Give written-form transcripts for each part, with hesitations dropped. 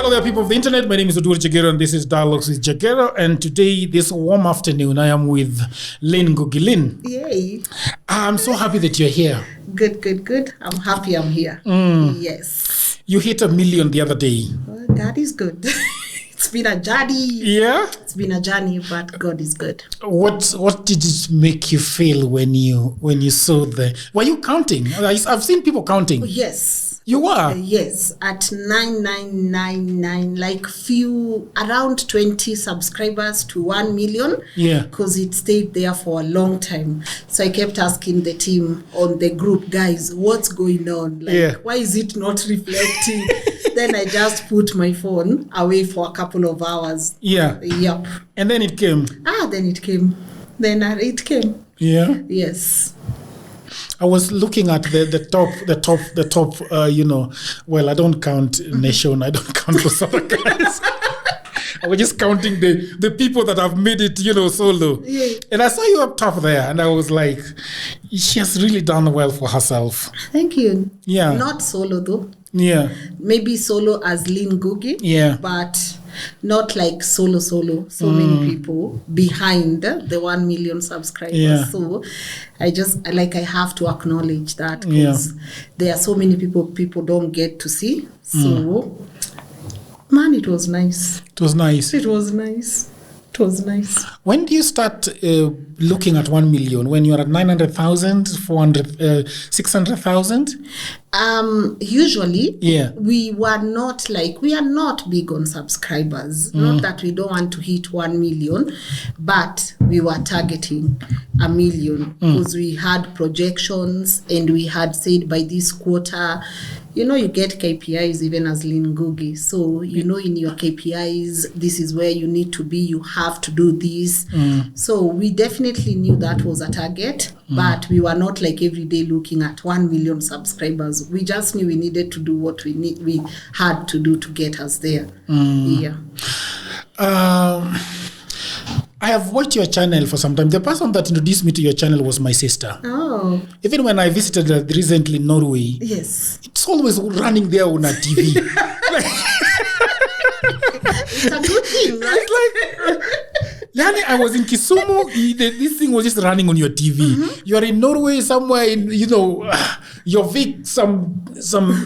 Hello there, people of the internet. My name is Odur Jagero, and this is Dialogues with Jagero. And today, this warm afternoon, I am with Lynn Ngugi. Lynn. Yay. I'm so happy that you're here. Good. I'm happy I'm here. Yes. You hit 1 million the other day. Well, God is good. It's been a journey. Yeah? It's been a journey, but God is good. What did it make you feel when you saw the... Were you counting? I've seen people counting. Oh, yes. You were? Yes, at 9999, like around 20 subscribers to 1 million. Yeah. Because it stayed there for a long time. So I kept asking the team on the group, guys, what's going on? Like, why is it not reflecting? Then I just put my phone away for a couple of hours. Yeah. Yep. And then it came. Then it came. It came. Yeah. Yes. I was looking at the top. Well, I don't count Nation. I don't count those other guys. I was just counting the people that have made it, solo. Yeah. And I saw you up top there, and I was like, she has really done well for herself. Thank you. Yeah. Not solo though. Yeah. Maybe solo as Lynn Ngugi. Yeah. But not like solo. So many people behind the 1 million subscribers. Yeah. So I have to acknowledge that because there are so many people don't get to see. So, man, it was nice. It was nice. It was nice. When do you start looking at 1 million? When you're at 900,000, 400, 600,000? Usually, we are not big on subscribers. Not that we don't want to hit 1 million, but we were targeting 1 million because we had projections and we had said by this quarter, you get KPIs even as Lynn Ngugi. So, in your KPIs, this is where you need to be. You have to do this. So we definitely knew that was a target, but we were not like every day looking at 1 million subscribers. We just knew we needed to do what we had to do to get us there. Yeah. I have watched your channel for some time. The person that introduced me to your channel was my sister. Oh. Even when I visited recently in Norway, yes, it's always running there on a TV. It's a good thing, right? Yani, I was in Kisumu. This thing was just running on your TV. You are in Norway, somewhere in your Vic, some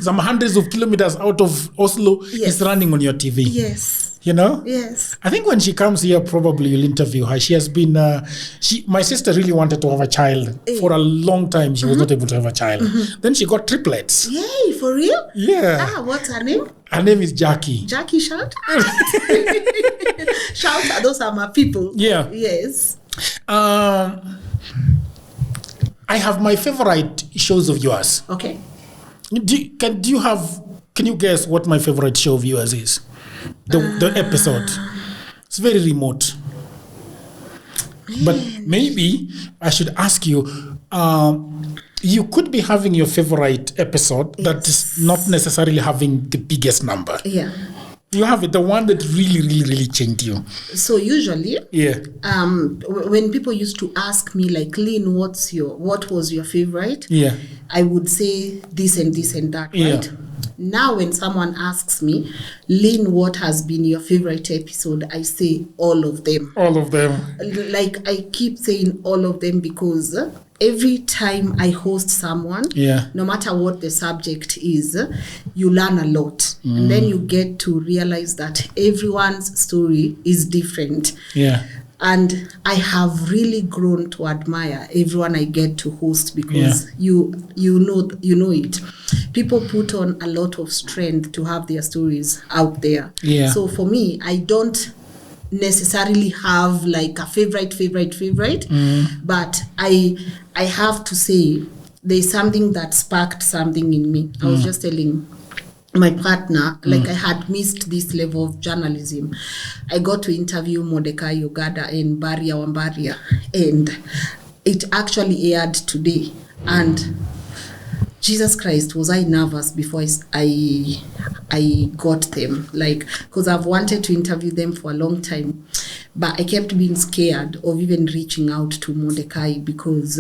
hundreds of kilometers out of Oslo. It's running on your TV. Yes. Yes. I think when she comes here, probably you'll interview her. She has been. My sister really wanted to have a child for a long time. She was not able to have a child. Then she got triplets. Yay! For real? Yeah. What's her name? Her name is Jackie. Jackie, shout. Shout, those are my people. Yeah. Yes. I have my favorite shows of yours. Okay. Can you guess what my favorite show of yours is? The episode. It's very remote. But maybe I should ask you, you could be having your favorite episode that is not necessarily having the biggest number. Yeah. You have it, the one that really, really, really changed you. So usually, when people used to ask me like, Lynn, what was your favorite? Yeah. I would say this and this and that, right? Yeah. Now when someone asks me, Lynn, what has been your favorite episode? I say all of them. All of them. Like I keep saying all of them because every time I host someone, no matter what the subject is, you learn a lot. And then you get to realize that everyone's story is different. Yeah. And I have really grown to admire everyone I get to host because you know it. People put on a lot of strength to have their stories out there. Yeah. So for me, I don't necessarily have like a favorite, but I have to say there's something that sparked something in me. I was just telling my partner, like I had missed this level of journalism. I got to interview Mordecai Ogada and Baria Wambaria, and it actually aired today. And Jesus Christ, was I nervous before I got them, like, because I've wanted to interview them for a long time, but I kept being scared of even reaching out to Mordecai because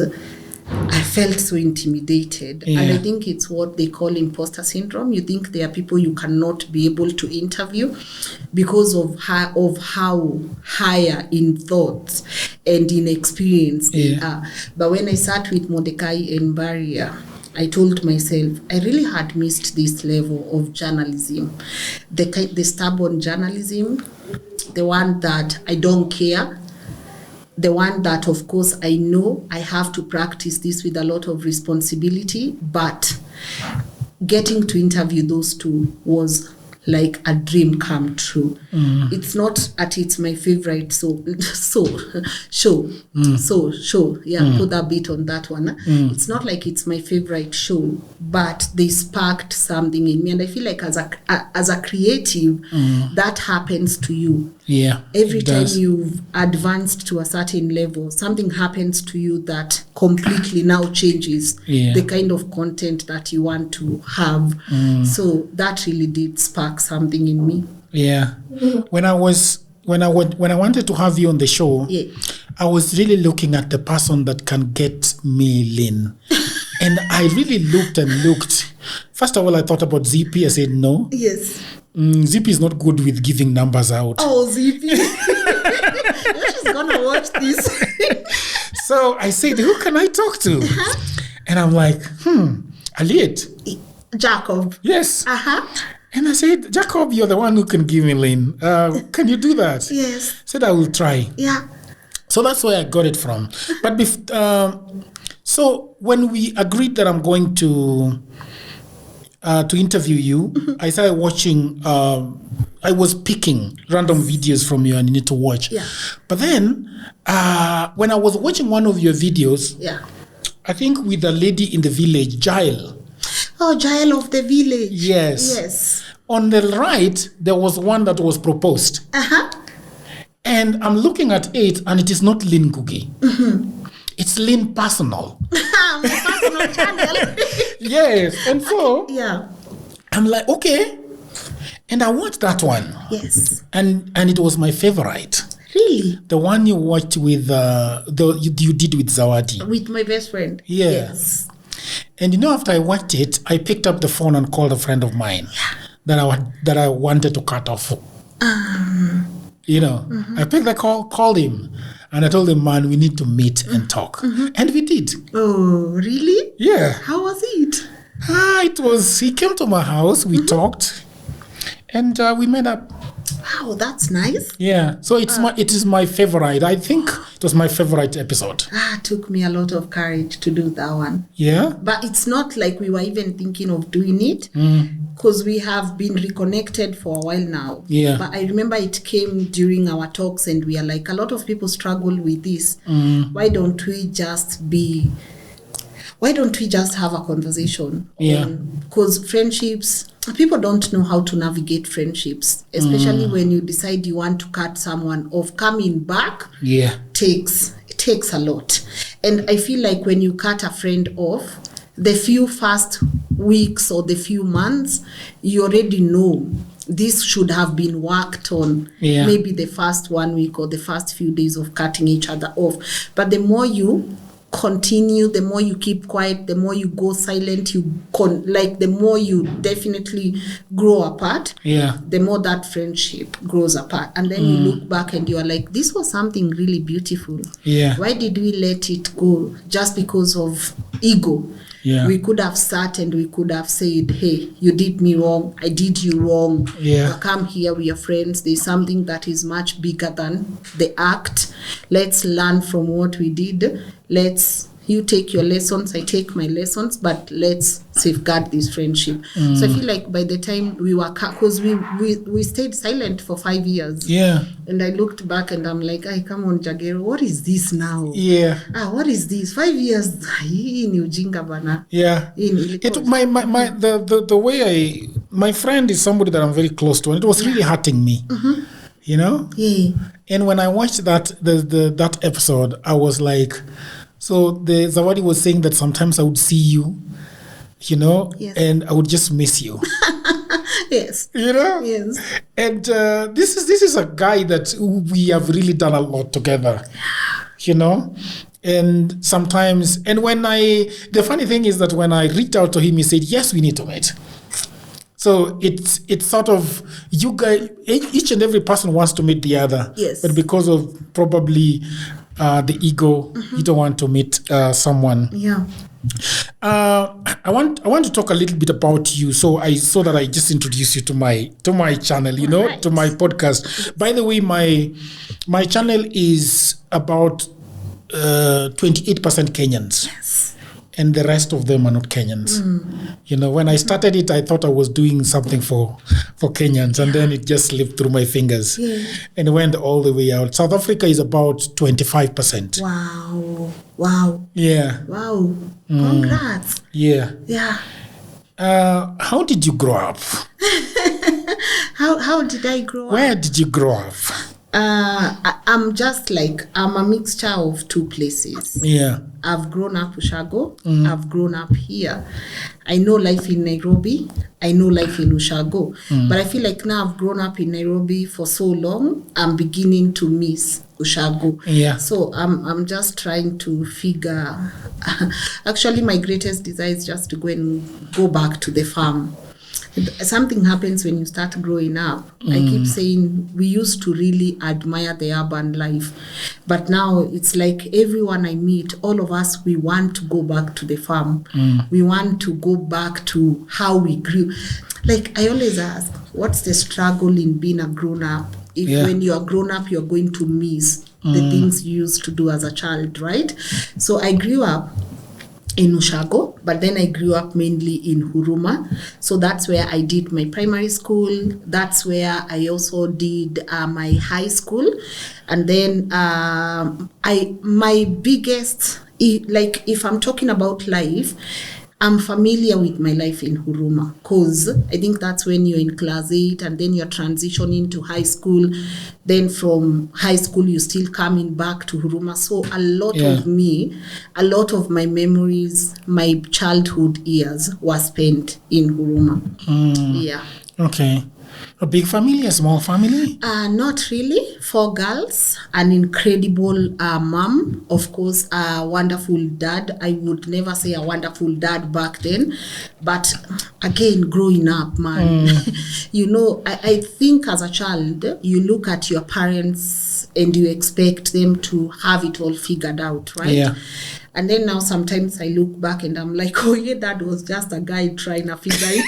I felt so intimidated. Yeah. And I think it's what they call imposter syndrome. You think there are people you cannot be able to interview because of how higher in thoughts and in experience they are. But when I sat with Mordecai and Barrier, I told myself I really had missed this level of journalism. The stubborn journalism, the one that I don't care, the one that, of course, I know I have to practice this with a lot of responsibility, but getting to interview those two was like a dream come true. It's not at it's my favorite show. Put that bit on that one. It's not like it's my favorite show, but they sparked something in me, and I feel like as a creative, that happens to you. Yeah. Every time you've advanced to a certain level, something happens to you that completely now changes the kind of content that you want to have. So that really did spark something in me. Yeah. When I wanted to have you on the show, I was really looking at the person that can get me Lynn. And I really looked. First of all, I thought about ZP. I said no. Yes. ZP is not good with giving numbers out. Oh, ZP. She's gonna watch this. So I said, who can I talk to? And I'm like, Aliet. Jacob. Yes. And I said, Jacob, you're the one who can give me Lynn. Can you do that? Yes. I said, I will try. Yeah. So that's where I got it from. But so when we agreed that I'm going to interview you, I started watching. I was picking random videos from you, and you need to watch. Yeah. But then, when I was watching one of your videos, I think with a lady in the village, Jael. Oh, Jael of the village. Yes. Yes. On the right, there was one that was proposed. And I'm looking at it, and it is not Lynn Ngugi. It's Lynn Personal. My personal channel. Yes. And so I'm like, okay. And I watched that one. Yes. And it was my favorite. Really? The one you watched with you did with Zawadi. With my best friend. Yeah. Yes. And after I watched it, I picked up the phone and called a friend of mine that I wanted to cut off. I picked the call, called him, and I told him, man, we need to meet and talk. And we did. Oh, really? Yeah. How was it? He came to my house, we talked, and we met up. Wow, that's nice. Yeah. So it is my favorite. I think it was my favorite episode. It took me a lot of courage to do that one. Yeah. But it's not like we were even thinking of doing it, because we have been reconnected for a while now. Yeah. But I remember it came during our talks, and we are like, a lot of people struggle with this. Why don't we just have a conversation? Yeah. Because friendships, people don't know how to navigate friendships, especially when you decide you want to cut someone off. Coming back takes a lot. And I feel like when you cut a friend off, the few first weeks or the few months, you already know this should have been worked on. Maybe the first 1 week or the first few days of cutting each other off. But the more you continue, the more you keep quiet, the more you go silent, the more you definitely grow apart, the more that friendship grows apart. And then you look back and you are like, this was something really beautiful. Why did we let it go? Just because of ego. We could have sat and we could have said, hey, you did me wrong, I did you wrong. Come here, we are friends. There's something that is much bigger than the act. Let's learn from what we did. You take your lessons, I take my lessons, but let's safeguard this friendship. So I feel like by the time we were, because we stayed silent for 5 years. And I looked back and I'm like, come on, Jagero, what is this now? What is this? 5 years. Hii ni ujinga bana. The way my friend is somebody that I'm very close to, and it was really hurting me. And when I watched that episode, I was like, so the Zawadi was saying that sometimes I would see you, and I would just miss you. Yes. Yes. And this is a guy that we have really done a lot together, And sometimes, and the funny thing is that when I reached out to him, he said, yes, we need to meet. So it's sort of, you guys, each and every person wants to meet the other. Yes. But because of probably the ego, you don't want to meet someone. Yeah. I want to talk a little bit about you. So I saw that I just introduced you to my channel, Right. to my podcast. By the way, my channel is about 28% Kenyans. Yes. And the rest of them are not Kenyans. When I started it, I thought I was doing something for Kenyans, and then it just slipped through my fingers and went all the way out. South Africa is about 25%. Wow. Yeah. Wow. Congrats. Yeah. Yeah. How did you grow up? How did I grow up? Where did you grow up? I'm a mixture of two places. Yeah. I've grown up Ushago. I've grown up here. I know life in Nairobi. I know life in Ushago. But I feel like now I've grown up in Nairobi for so long, I'm beginning to miss Ushago. Yeah. So I'm just trying to figure. Actually, my greatest desire is just to go back to the farm. Something happens when you start growing up. I keep saying we used to really admire the urban life, but now it's like everyone I meet, all of us, we want to go back to the farm. We want to go back to how we grew. Like I always ask, what's the struggle in being a grown up? If when you are grown up, you're going to miss the things you used to do as a child, right? So I grew up in Ushago, but then I grew up mainly in Huruma. So that's where I did my primary school. That's where I also did my high school. And then my biggest, if I'm talking about life, I'm familiar with my life in Huruma because I think that's when you're in class 8 and then you're transitioning to high school. Then from high school, you're still coming back to Huruma. So a lot of my memories, my childhood years were spent in Huruma. Yeah. Okay. A big family, a small family? Not really. 4 girls, an incredible mom, of course, a wonderful dad. I would never say a wonderful dad back then, but again, growing up, man, I think as a child, you look at your parents and you expect them to have it all figured out, right? Yeah. And then now sometimes I look back and I'm like, oh yeah, that was just a guy trying to figure it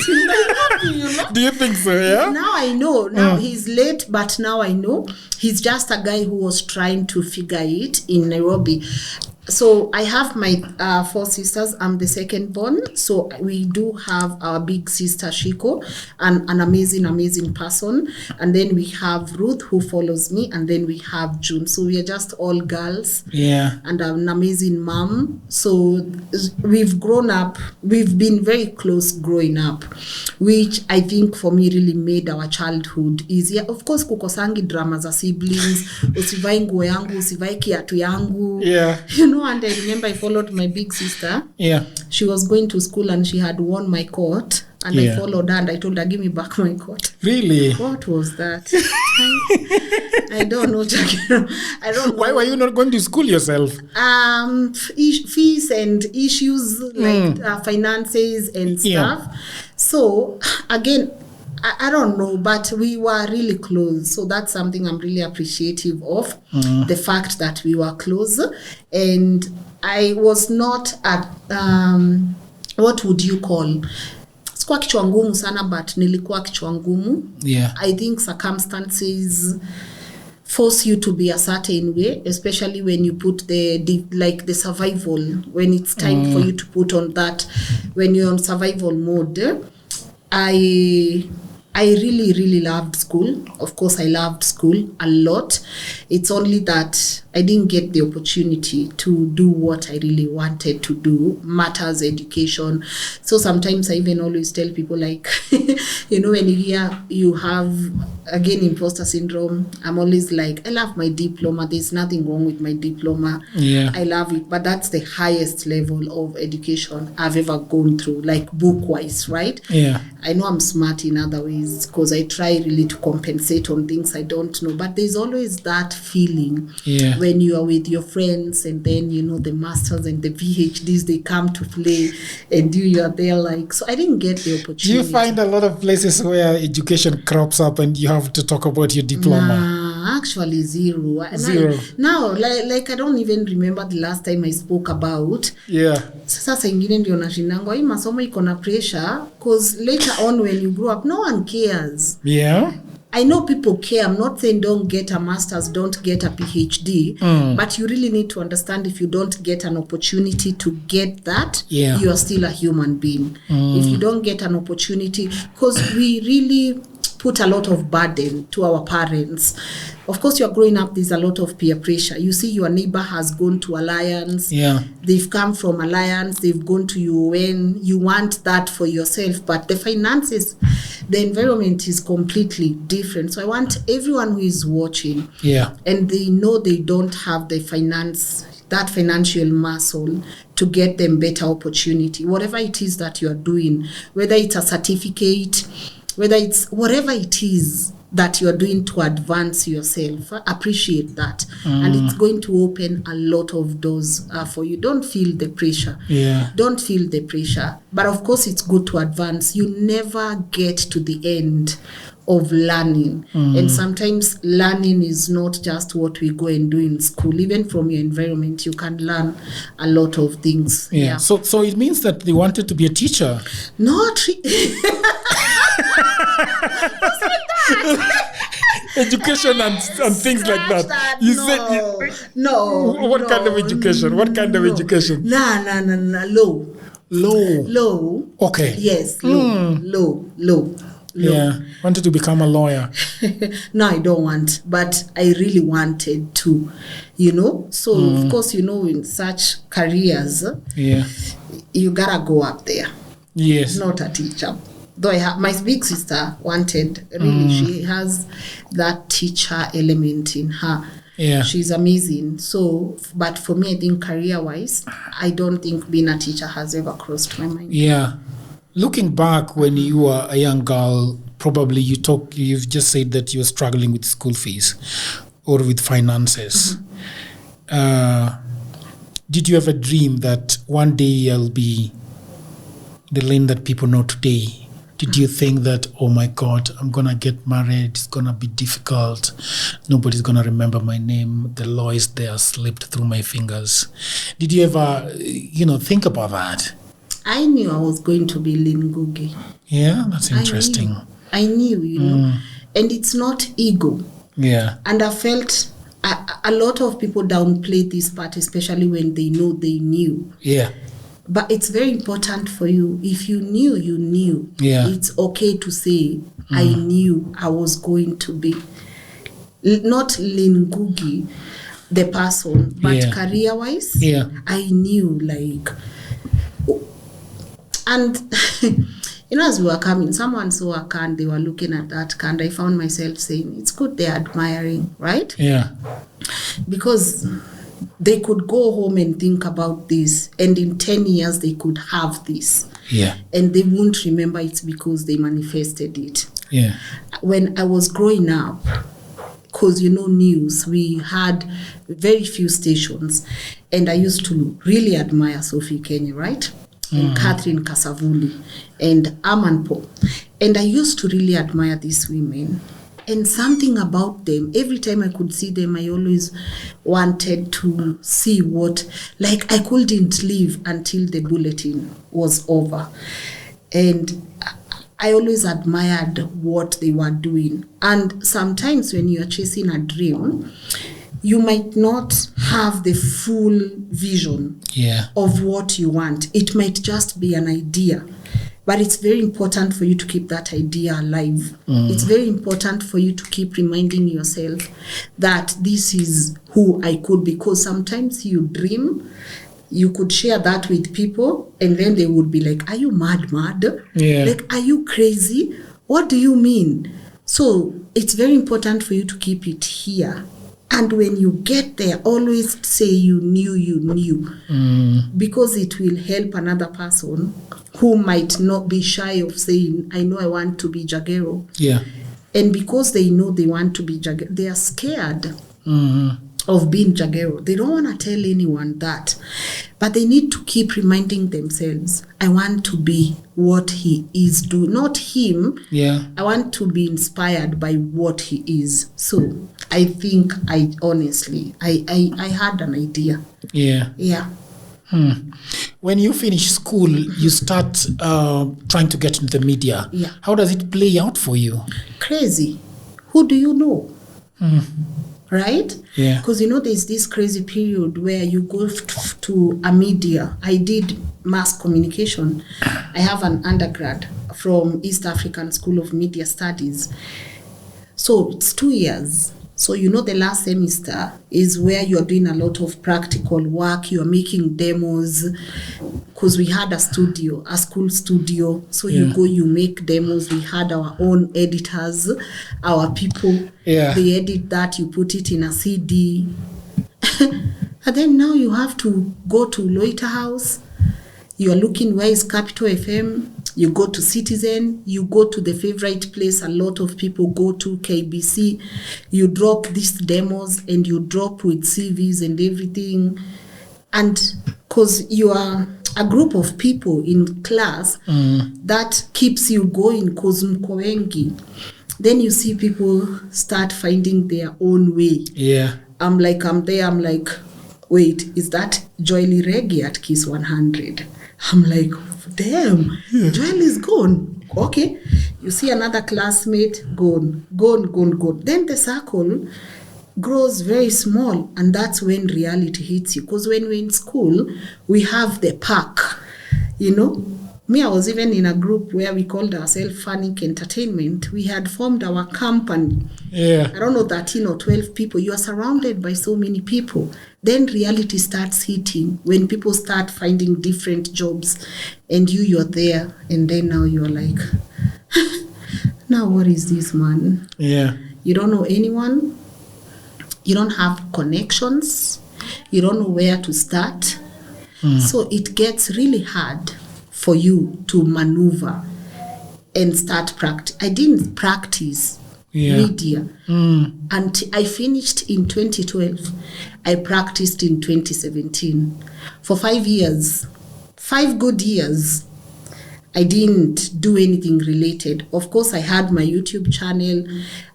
out. Do you think so, yeah? Now I know. Now he's late, but now I know. He's just a guy who was trying to figure it in Nairobi. So I have my 4 sisters. I'm the second born. So we do have our big sister Shiko, an amazing person. And then we have Ruth who follows me. And then we have June. So we are just all girls. Yeah. And an amazing mom. So we've grown up. We've been very close growing up, which I think for me really made our childhood easier. Of course, kukosangi drama za siblings. Usivai nguo yangu, usivai kiatu yangu. Yeah. And I remember I followed my big sister. Yeah. She was going to school and she had worn my coat. And I followed her and I told her, give me back my coat. Really? What was that? I don't know, I don't know. Why were you not going to school yourself? Fees and issues like finances and stuff. Yeah. So, again, I don't know, but we were really close. So that's something I'm really appreciative of, the fact that we were close. And I was not at, what would you call? Sikuwa kichwa ngumu sana, but nilikuwa kichwa ngumu. Yeah. I think circumstances force you to be a certain way, especially when you put the survival, when it's time for you to put on that, when you're on survival mode. I really loved school. Of course, I loved school a lot. It's only that I didn't get the opportunity to do what I really wanted to do, matters education. So sometimes I even always tell people like, when you hear you have, again, imposter syndrome, I'm always like, I love my diploma. There's nothing wrong with my diploma. Yeah. I love it. But that's the highest level of education I've ever gone through, like book-wise, right? Yeah. I know I'm smart in other ways because I try really to compensate on things I don't know. But there's always that feeling when you are with your friends, and then the masters and the PhDs, they come to play, and you are there like. So I didn't get the opportunity. Do you find a lot of places where education crops up and you have to talk about your diploma? Actually zero. Now like I don't even remember the last time I spoke about. Sasa ingine ndio nashinangwa hii masomo iko na pressure, because later on when you grow up no one cares. I know people care. I'm not saying don't get a master's, don't get a PhD, but you really need to understand, if you don't get an opportunity to get that, you are still a human being. If you don't get an opportunity, because we really put a lot of burden to our parents. Of course, you're growing up, there's a lot of peer pressure. You see your neighbor has gone to Alliance. They've come from Alliance, they've gone to UN. You want that for yourself, but the finances, the environment is completely different. So I want everyone who is watching, and they know they don't have the that financial muscle to get them better opportunity. Whatever it is that you're doing, whether it's a certificate, whether it's whatever it is that you're doing to advance yourself, appreciate that. And it's going to open a lot of doors for you. Don't feel the pressure. Don't feel the pressure. But of course, it's good to advance. You never get to the end of learning. And sometimes learning is not just what we go and do in school. Even from your environment, you can learn a lot of things. So it means that they wanted to be a teacher. Not education and things like that. You said no. What kind of education? What kind of education? No. Law. Okay. Yes. Law. Wanted to become a lawyer. No, I don't want, but I really wanted to, So of course, in such careers, you gotta go up there. Not a teacher. Though my big sister wanted, really, she has that teacher element in her. She's amazing. So, but for me, I think career-wise, I don't think being a teacher has ever crossed my mind. Looking back when you were a young girl, probably you've just said that you were struggling with school fees or with finances. Did you ever dream that one day I'll be the Lynn that people know today? Did you think that, oh my God, I'm going to get married, it's going to be difficult, nobody's going to remember my name, the law is there, slipped through my fingers? Did you ever, think about that? I knew I was going to be Lynn Ngugi. Yeah, that's interesting. I knew, and it's not ego. And I felt a lot of people downplay this part, especially when they know they knew. But it's very important for you. If you knew, you knew. It's okay to say, I knew I was going to be. Not Lynn Ngugi, the person, but career-wise, I knew, and, as we were coming, someone saw a can, they were looking at that can. I found myself saying, it's good they're admiring, right? Because they could go home and think about this, and in 10 years they could have this. And they won't remember it's because they manifested it. When I was growing up, because news, we had very few stations, and I used to really admire Sophie Kenya, right? And Catherine Kasavuli and Amanpo. And I used to really admire these women. And something about them, every time I could see them, I always wanted to see I couldn't leave until the bulletin was over. And I always admired what they were doing. And sometimes when you're chasing a dream, you might not have the full vision of what you want. It might just be an idea. But it's very important for you to keep that idea alive. It's very important for you to keep reminding yourself that this is who I could be. Because sometimes you dream, you could share that with people, and then they would be like, are you mad? Are you crazy? What do you mean? So it's very important for you to keep it here. And when you get there, always say you knew. Because it will help another person who might not be shy of saying, I know I want to be Jagero. And because they know they want to be Jagero, they are scared of being Jagero. They don't want to tell anyone that. But they need to keep reminding themselves, I want to be what he is doing. Not him. Yeah. I want to be inspired by what he is. So I think I had an idea. Yeah. Yeah. When you finish school, you start trying to get into the media. Yeah. How does it play out for you? Crazy. Who do you know? Right? Yeah. Because there's this crazy period where you go to a media. I did mass communication. I have an undergrad from East African School of Media Studies. So it's 2 years. So the last semester is where you're doing a lot of practical work. You're making demos because we had a school studio. So you go, you make demos. We had our own editors, our people. Yeah. They edit that, you put it in a CD. And then now you have to go to Loiter House. You are looking, where is Capital FM? You go to Citizen, you go to the favorite place a lot of people go to, KBC. You drop these demos and you drop with CVs and everything. And because you are a group of people in class, that keeps you going because mko wengi. Then you see people start finding their own way. Yeah. I'm there, I'm like, wait, is that Joely Reggae at Kiss 100? I'm like, damn, Joel is gone. Okay. You see another classmate, gone. Then the circle grows very small, and that's when reality hits you. Because when we're in school, we have the pack, Me, I was even in a group where we called ourselves Fanic Entertainment. We had formed our company. Yeah. I don't know, 13 or 12 people. You are surrounded by so many people. Then reality starts hitting when people start finding different jobs and you're there. And then now you're like, now what is this, man? Yeah. You don't know anyone. You don't have connections. You don't know where to start. So it gets really hard for you to maneuver and start practice. I didn't practice media until I finished in 2012. I practiced in 2017. For 5 years, 5 good years, I didn't do anything related. Of course, I had my YouTube channel.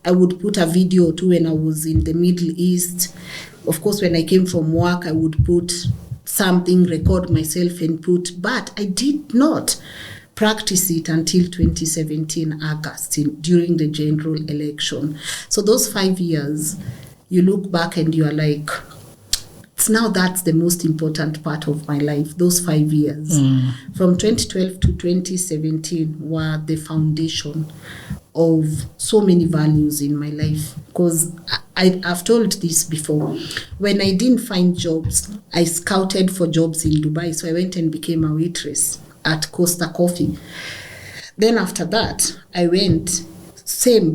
I would put a video too when I was in the Middle East. Of course, when I came from work, I would put something, record myself and put, but I did not practice it until 2017 August during the general election. So those 5 years, you look back and you are like, that's the most important part of my life, those 5 years. From 2012 to 2017 were the foundation of so many values in my life. Because I've told this before. When I didn't find jobs, I scouted for jobs in Dubai. So I went and became a waitress at Costa Coffee. Then after that, I went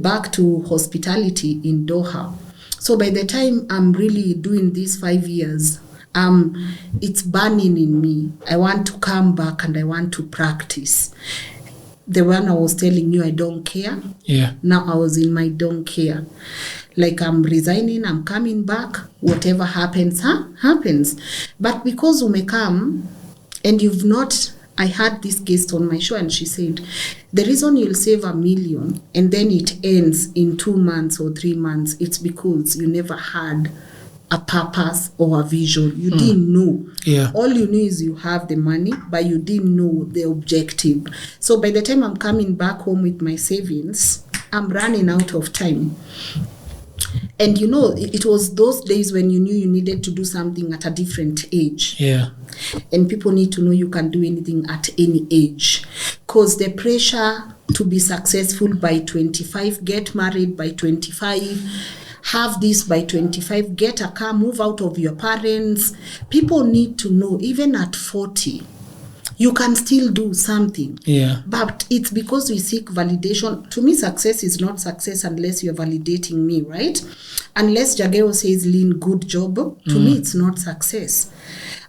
back to hospitality in Doha. So by the time I'm really doing these 5 years, it's burning in me. I want to come back and I want to practice. The one I was telling you, I don't care. Yeah. Now I was in my don't care. Like I'm resigning, I'm coming back. Whatever happens, happens. But because you may come and you've not, I had this guest on my show and she said, the reason you'll save $1 million and then it ends in 2 months or 3 months, it's because you never had a purpose or a vision. You didn't know. Yeah. All you knew is you have the money, but you didn't know the objective. So by the time I'm coming back home with my savings, I'm running out of time. And it was those days when you knew you needed to do something at a different age. Yeah. And people need to know you can do anything at any age. Because the pressure to be successful by 25, get married by 25, have this by 25, get a car, move out of your parents. People need to know, even at 40, you can still do something. Yeah. But it's because we seek validation. To me, success is not success unless you're validating me, right? Unless Jagero says, Lynn, good job. To me, it's not success.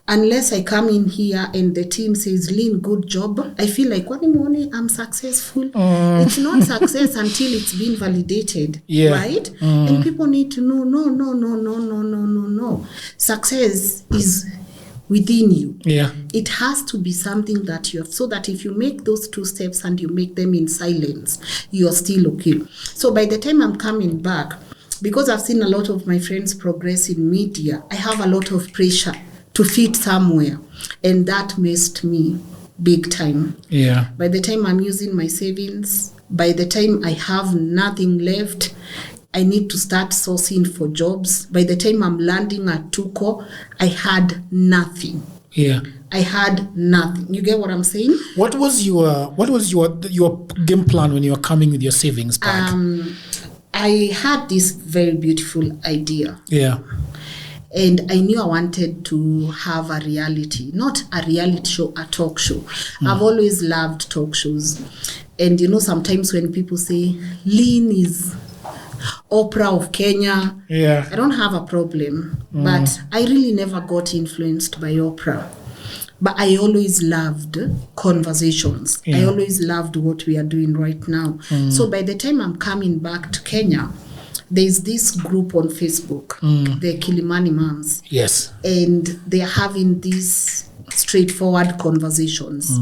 unless I come in here and the team says, Lynn, good job, I feel like, what morning I'm successful. It's not success until it's been validated, right? And people need to know, no. Success is within you. It has to be something that you have, so that if you make those 2 steps and you make them in silence, you're still okay. So by the time I'm coming back, because I've seen a lot of my friends progress in media, I have a lot of pressure to fit somewhere, and that messed me big time. By the time I'm using my savings, by the time I have nothing left, I need to start sourcing for jobs. By the time I'm landing at Tuko, I had nothing. I had nothing. You get what I'm saying? What was your game plan when you were coming with your savings back? I had this very beautiful idea. And I knew I wanted to have a reality, not a reality show, a talk show. I've always loved talk shows. And sometimes when people say, Lynn is Oprah of Kenya, I don't have a problem. But I really never got influenced by Oprah. But I always loved conversations. I always loved what we are doing right now. So by the time I'm coming back to Kenya, there's this group on Facebook, the Kilimani Moms. And they're having these straightforward conversations.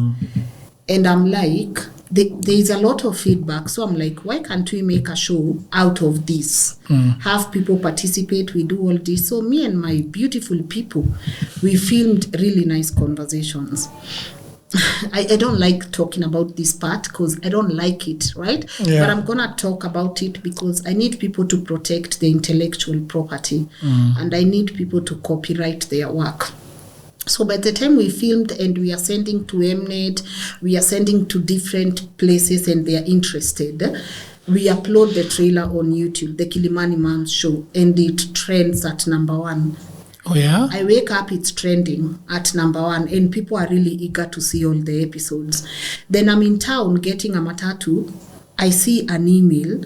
And I'm like, there's a lot of feedback. So I'm like, why can't we make a show out of this? Have people participate, we do all this. So me and my beautiful people, we filmed really nice conversations. I don't like talking about this part because I don't like it, right? But I'm going to talk about it because I need people to protect the intellectual property and I need people to copyright their work. So by the time we filmed and we are sending to Mnet, we are sending to different places and they are interested, we upload the trailer on YouTube, the Kilimani Moms show, and it trends at #1. I wake up, it's trending at #1 and people are really eager to see all the episodes. Then I'm in town getting a matatu. I see an email.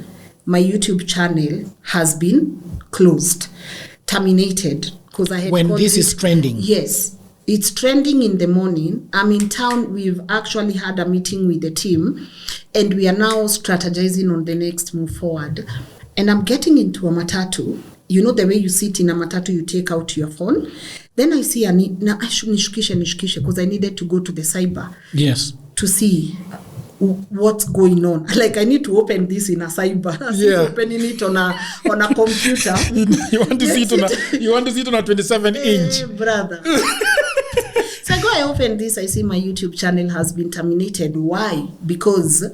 My YouTube channel has been closed, terminated. Because I had when this is trending? Yes. It's trending in the morning. I'm in town. We've actually had a meeting with the team and we are now strategizing on the next move forward. And I'm getting into a matatu. You know the way you sit in a matatu, you take out your phone. Then I see I should nishukishe because I needed to go to the cyber. To see what's going on. Like I need to open this in a cyber. Opening it on a computer. you want to see it on a 27-inch. Brother. So I go, I open this, I see my YouTube channel has been terminated. Why? Because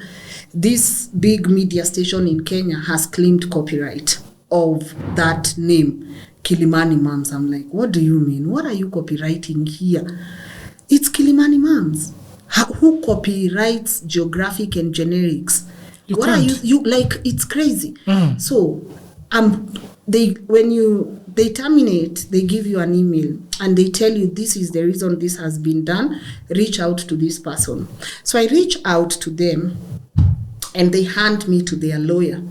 this big media station in Kenya has claimed copyright of that name, Kilimani Moms. I'm like, what do you mean? What are you copyrighting here? It's Kilimani Moms. Who copyrights geographic and generics? What are you like? It's crazy. So when they terminate, they give you an email and they tell you this is the reason this has been done. Reach out to this person. So I reach out to them and they hand me to their lawyer.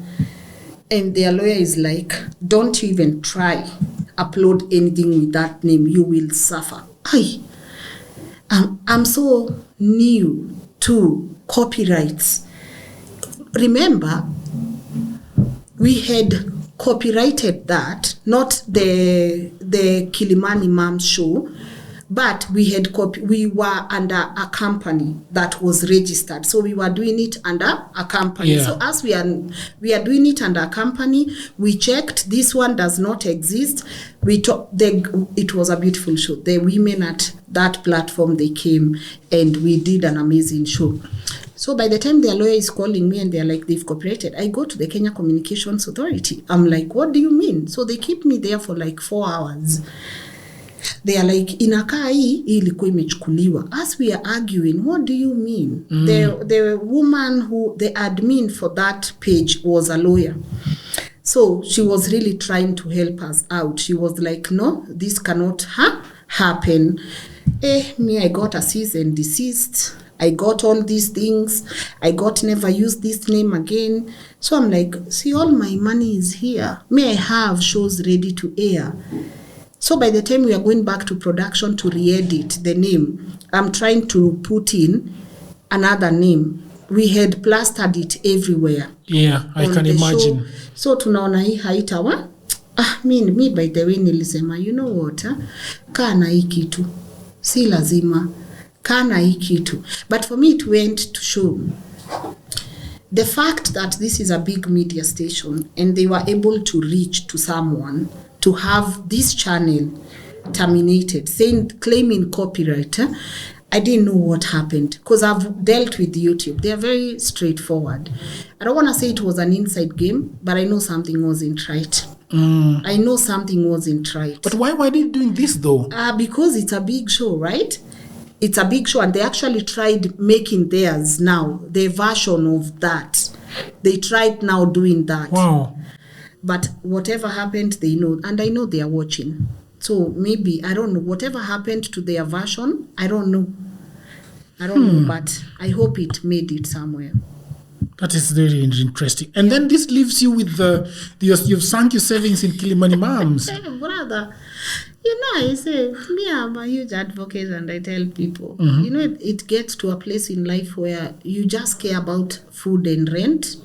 And their lawyer is like, don't even try upload anything with that name. You will suffer. I'm so new to copyrights. Remember, we had copyrighted that, not the Kilimani Moms show, but we were under a company that was registered. So we were doing it under a company. So as we are doing it under a company, we checked this one does not exist. It was a beautiful show. The women at that platform, they came and we did an amazing show. So by the time their lawyer is calling me and they're like, they've cooperated, I go to the Kenya Communications Authority. I'm like, what do you mean? So they keep me there for like 4 hours. They are like, inakaa hii ilikuwa imechukuliwa. As we are arguing, what do you mean? The woman the admin for that page was a lawyer. So she was really trying to help us out. She was like, no, this cannot happen. Me, I got a cease and desist. I got all these things. I got never use this name again. So I'm like, see, all my money is here. May I have shows ready to air? So by the time we are going back to production to re-edit the name, I'm trying to put in another name. We had plastered it everywhere. Yeah, I can imagine. So tunaona hii haitawa. Me by the way nilisema, you know what? Kaa na hii kitu. Si lazima. Kaa na hii kitu. But for me it went to show the fact that this is a big media station and they were able to reach to someone to have this channel terminated, claiming copyright. I didn't know what happened because I've dealt with YouTube. They are very straightforward. I don't want to say it was an inside game, but I know something wasn't right. I know something wasn't right. But why were they doing this though? Because it's a big show, right? It's a big show, and they actually tried making theirs now, their version of that. They tried now doing that. Wow. But whatever happened, they know, and I know they are watching. So maybe, I don't know, whatever happened to their version, I don't know. But I hope it made it somewhere. That is very interesting. And then this leaves you with you've sunk your savings in Kilimani Moms. Brother, I say, me, I'm a huge advocate, and I tell people, it gets to a place in life where you just care about food and rent.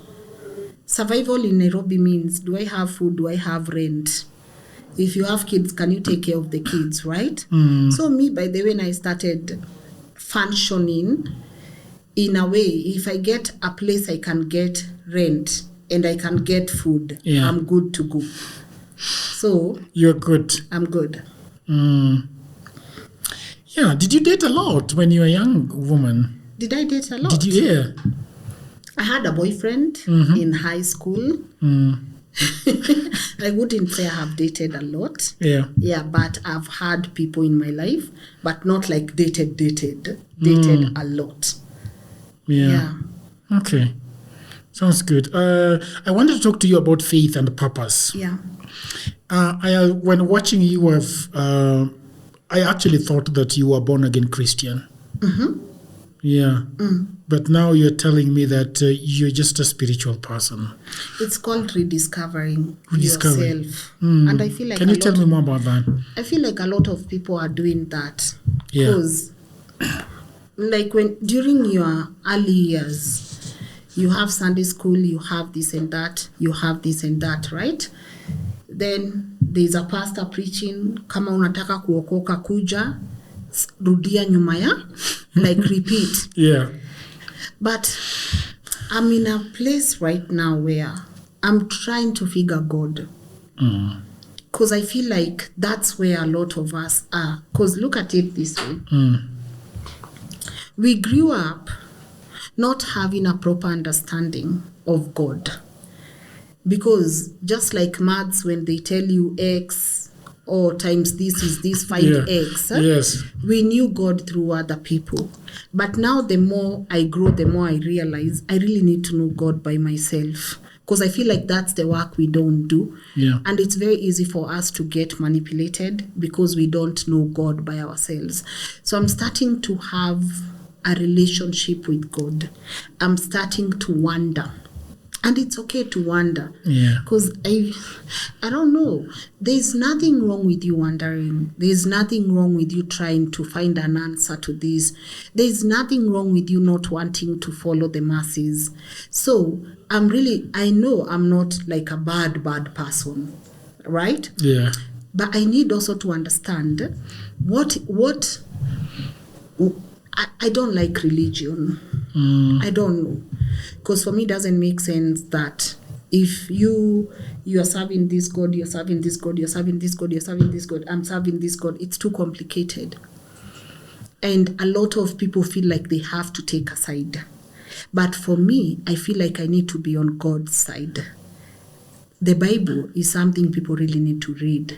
Survival in Nairobi means, do I have food? Do I have rent? If you have kids, can you take care of the kids, right? So me, by the way, when I started functioning in a way, if I get a place I can get rent and I can get food, I'm good to go. So you're good. I'm good. Yeah. Did you date a lot when you were a young woman? Did I date a lot? Did you? Yeah. I had a boyfriend in high school. I wouldn't say I have dated a lot. Yeah. Yeah, but I've had people in my life, but not like dated a lot. Yeah. Okay. Sounds good. I wanted to talk to you about faith and purpose. Yeah. When watching you, I actually thought that you were born again Christian. Yeah. But now you're telling me that you're just a spiritual person. It's called rediscovering yourself. And I feel like Can you tell me more about that? I feel like a lot of people are doing that. Yeah. Because like when during your early years, you have Sunday school, you have this and that, right? Then there's a pastor preaching, kama unataka kuokoka kuja, rudia nyuma ya, like repeat. Yeah. But I'm in a place right now where I'm trying to figure God. Because I feel like that's where a lot of us are. Because look at it this way. We grew up not having a proper understanding of God. Because just like maths, when they tell you X or times this is this, find X. Yes. We knew God through other people. But now the more I grow, the more I realize I really need to know God by myself. Because I feel like that's the work we don't do. Yeah. And it's very easy for us to get manipulated because we don't know God by ourselves. So I'm starting to have a relationship with God. I'm starting to wonder. And it's okay to wonder. Yeah. Because I don't know. There's nothing wrong with you wondering. There's nothing wrong with you trying to find an answer to this. There's nothing wrong with you not wanting to follow the masses. So I know I'm not like a bad person, right? Yeah. But I need also to understand what I don't like religion. I don't know. Because for me, it doesn't make sense that if you are serving this God, you're serving this God, you're serving this God, you're serving this God, I'm serving this God, it's too complicated. And a lot of people feel like they have to take a side. But for me, I feel like I need to be on God's side. The Bible is something people really need to read.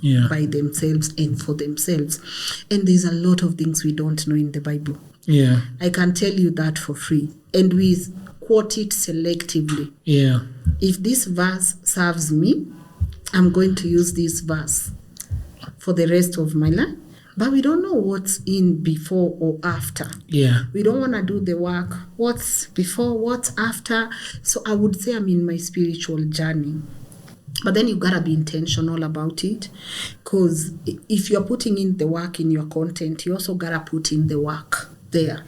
Yeah. By themselves and for themselves. And there's a lot of things we don't know in the Bible. Yeah. I can tell you that for free. And we quote it selectively. Yeah. If this verse serves me, I'm going to use this verse for the rest of my life. But we don't know what's in before or after. Yeah. We don't want to do the work. What's before, what's after. So I would say I'm in my spiritual journey. But then you gotta be intentional about it, because if you're putting in the work in your content, you also gotta put in the work there.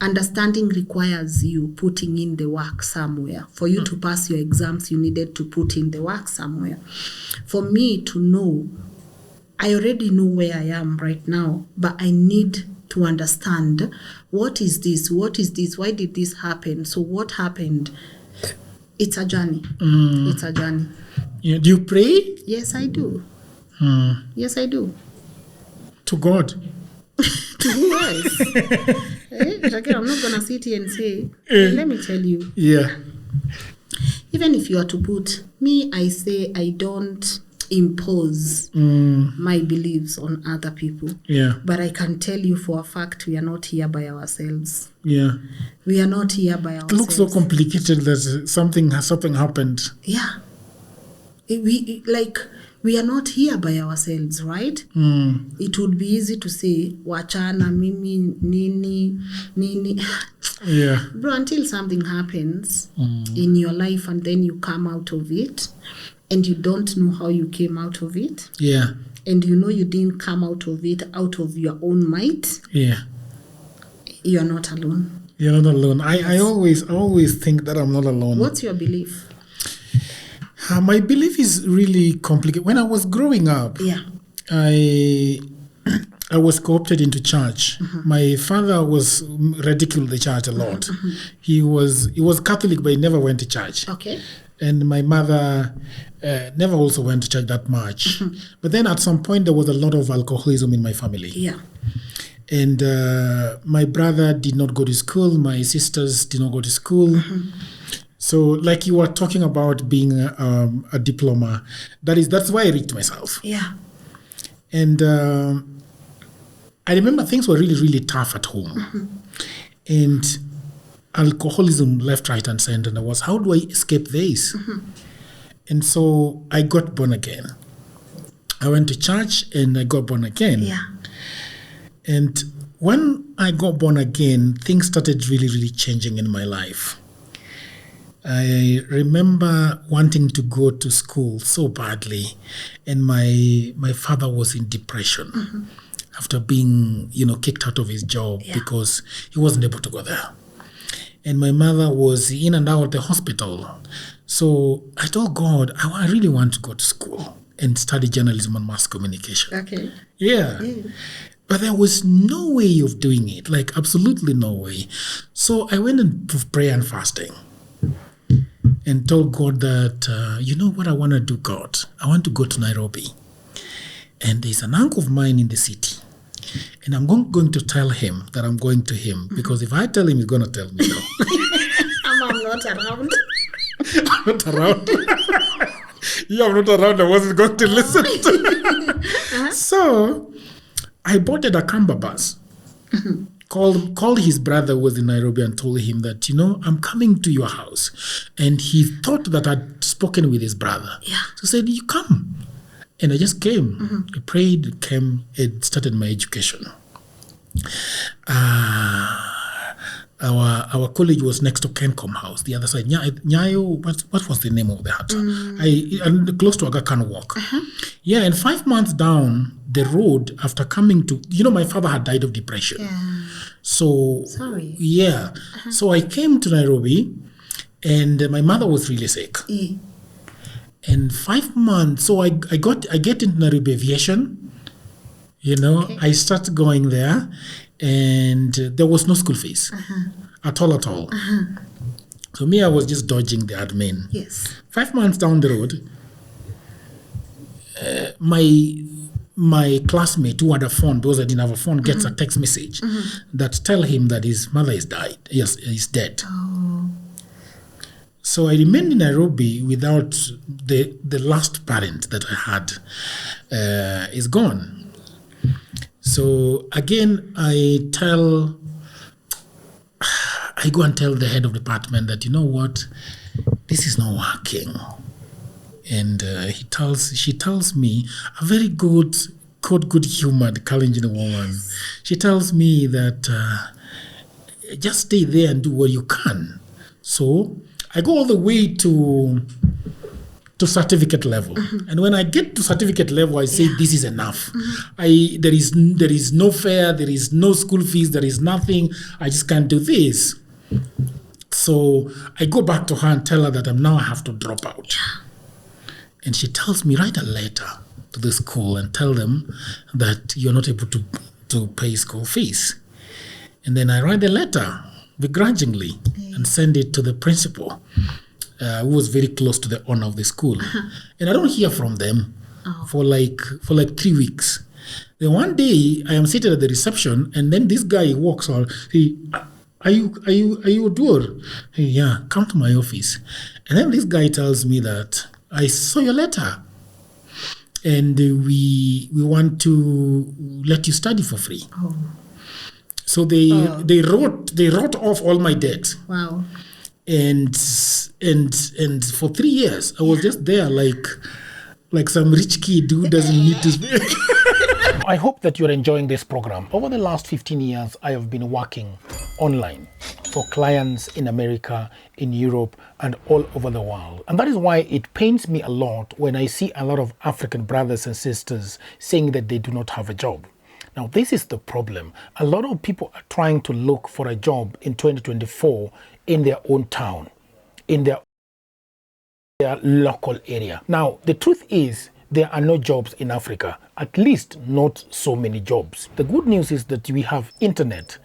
Understanding requires you putting in the work somewhere. For you to pass your exams, you needed to put in the work somewhere. For me to know, I already know where I am right now, but I need to understand, what is this? What is this? Why did this happen? So what happened? It's a journey. It's a journey. Yeah. Do you pray? Yes, I do. Yes, I do. To God? To who else? Again, I'm not going to sit here and say, let me tell you. Yeah. Even if you are to put me, I say I don't impose my beliefs on other people. Yeah. But I can tell you for a fact, we are not here by ourselves. Yeah. We are not here by ourselves. It looks so complicated that something happened. Yeah. We are not here by ourselves, right? It would be easy to say, wachana, mimi, nini. Yeah. Bro, until something happens in your life and then you come out of it and you don't know how you came out of it. Yeah. And you know you didn't come out of it out of your own might. Yeah. You're not alone. You're not alone. I always think that I'm not alone. What's your belief? My belief is really complicated. When I was growing up, I was co-opted into church. My father was ridiculed the church a lot. He was Catholic, but he never went to church. Okay. And my mother never also went to church that much. But then at some point, there was a lot of alcoholism in my family. Yeah. And my brother did not go to school. My sisters did not go to school. So, like you were talking about being a diploma, that's why I reached myself. Yeah. And I remember things were really, really tough at home. And alcoholism left, right, and center. And I was, how do I escape this? And so I got born again. I went to church and I got born again. Yeah. And when I got born again, things started really, really changing in my life. I remember wanting to go to school so badly, and my father was in depression after being, kicked out of his job because he wasn't able to go there. And my mother was in and out of the hospital. So I told God, I really want to go to school and study journalism and mass communication. Okay. Yeah. But there was no way of doing it, like absolutely no way. So I went into prayer and fasting and told God that, you know what I want to do, God? I want to go to Nairobi. And there's an uncle of mine in the city. And I'm going to tell him that I'm going to him. Because if I tell him, he's going to tell me no. I'm not around. I'm not around. Yeah, I'm not around. I wasn't going to listen to So I boarded a Kamba bus. Called his brother who was in Nairobi and told him that, I'm coming to your house. And he thought that I'd spoken with his brother. Yeah. So he said, you come. And I just came. I prayed, came, and started my education. Our college was next to Kencom House, the other side. Nyayo, what was the name of that? Close to Aga Khan Walk. Yeah, and 5 months down the road after coming to, my father had died of depression. Yeah. So, sorry. Yeah. So I came to Nairobi and my mother was really sick. And 5 months, so I get into Nairobi Aviation, okay. I started going there and there was no school fees at all. So me, I was just dodging the admin. Yes. 5 months down the road, my classmate who had a phone, because I didn't have a phone, gets a text message that tell him that his mother is died. Yes, he's dead. Oh. So I remained in Nairobi without the last parent that I had is gone. So again, I go and tell the head of department that, you know what, this is not working. And she tells me, a very good-humored, Kalenjin woman. She tells me that just stay there and do what you can. So I go all the way to to certificate level. And when I get to certificate level, I say, this is enough. There is no fare, there is no school fees, there is nothing. I just can't do this. So I go back to her and tell her that I have to drop out. And she tells me, write a letter to the school and tell them that you're not able to pay school fees. And then I write the letter begrudgingly and send it to the principal, who was very close to the owner of the school. And I don't hear from them for like 3 weeks. Then one day I am seated at the reception, and then this guy walks on. Are you Odur? Hey, yeah, come to my office. And then this guy tells me that I saw your letter, and we want to let you study for free. So they wrote off all my debt. Wow. And for 3 years I was just there like some rich kid who doesn't need to pay. I hope that you're enjoying this program. Over the last 15 years, I have been working online for clients in America, in Europe, and all over the world. And that is why it pains me a lot when I see a lot of African brothers and sisters saying that they do not have a job. Now, this is the problem. A lot of people are trying to look for a job in 2024 in their own town, in their local area. Now, the truth is, there are no jobs in Africa, at least not so many jobs. The good news is that we have internet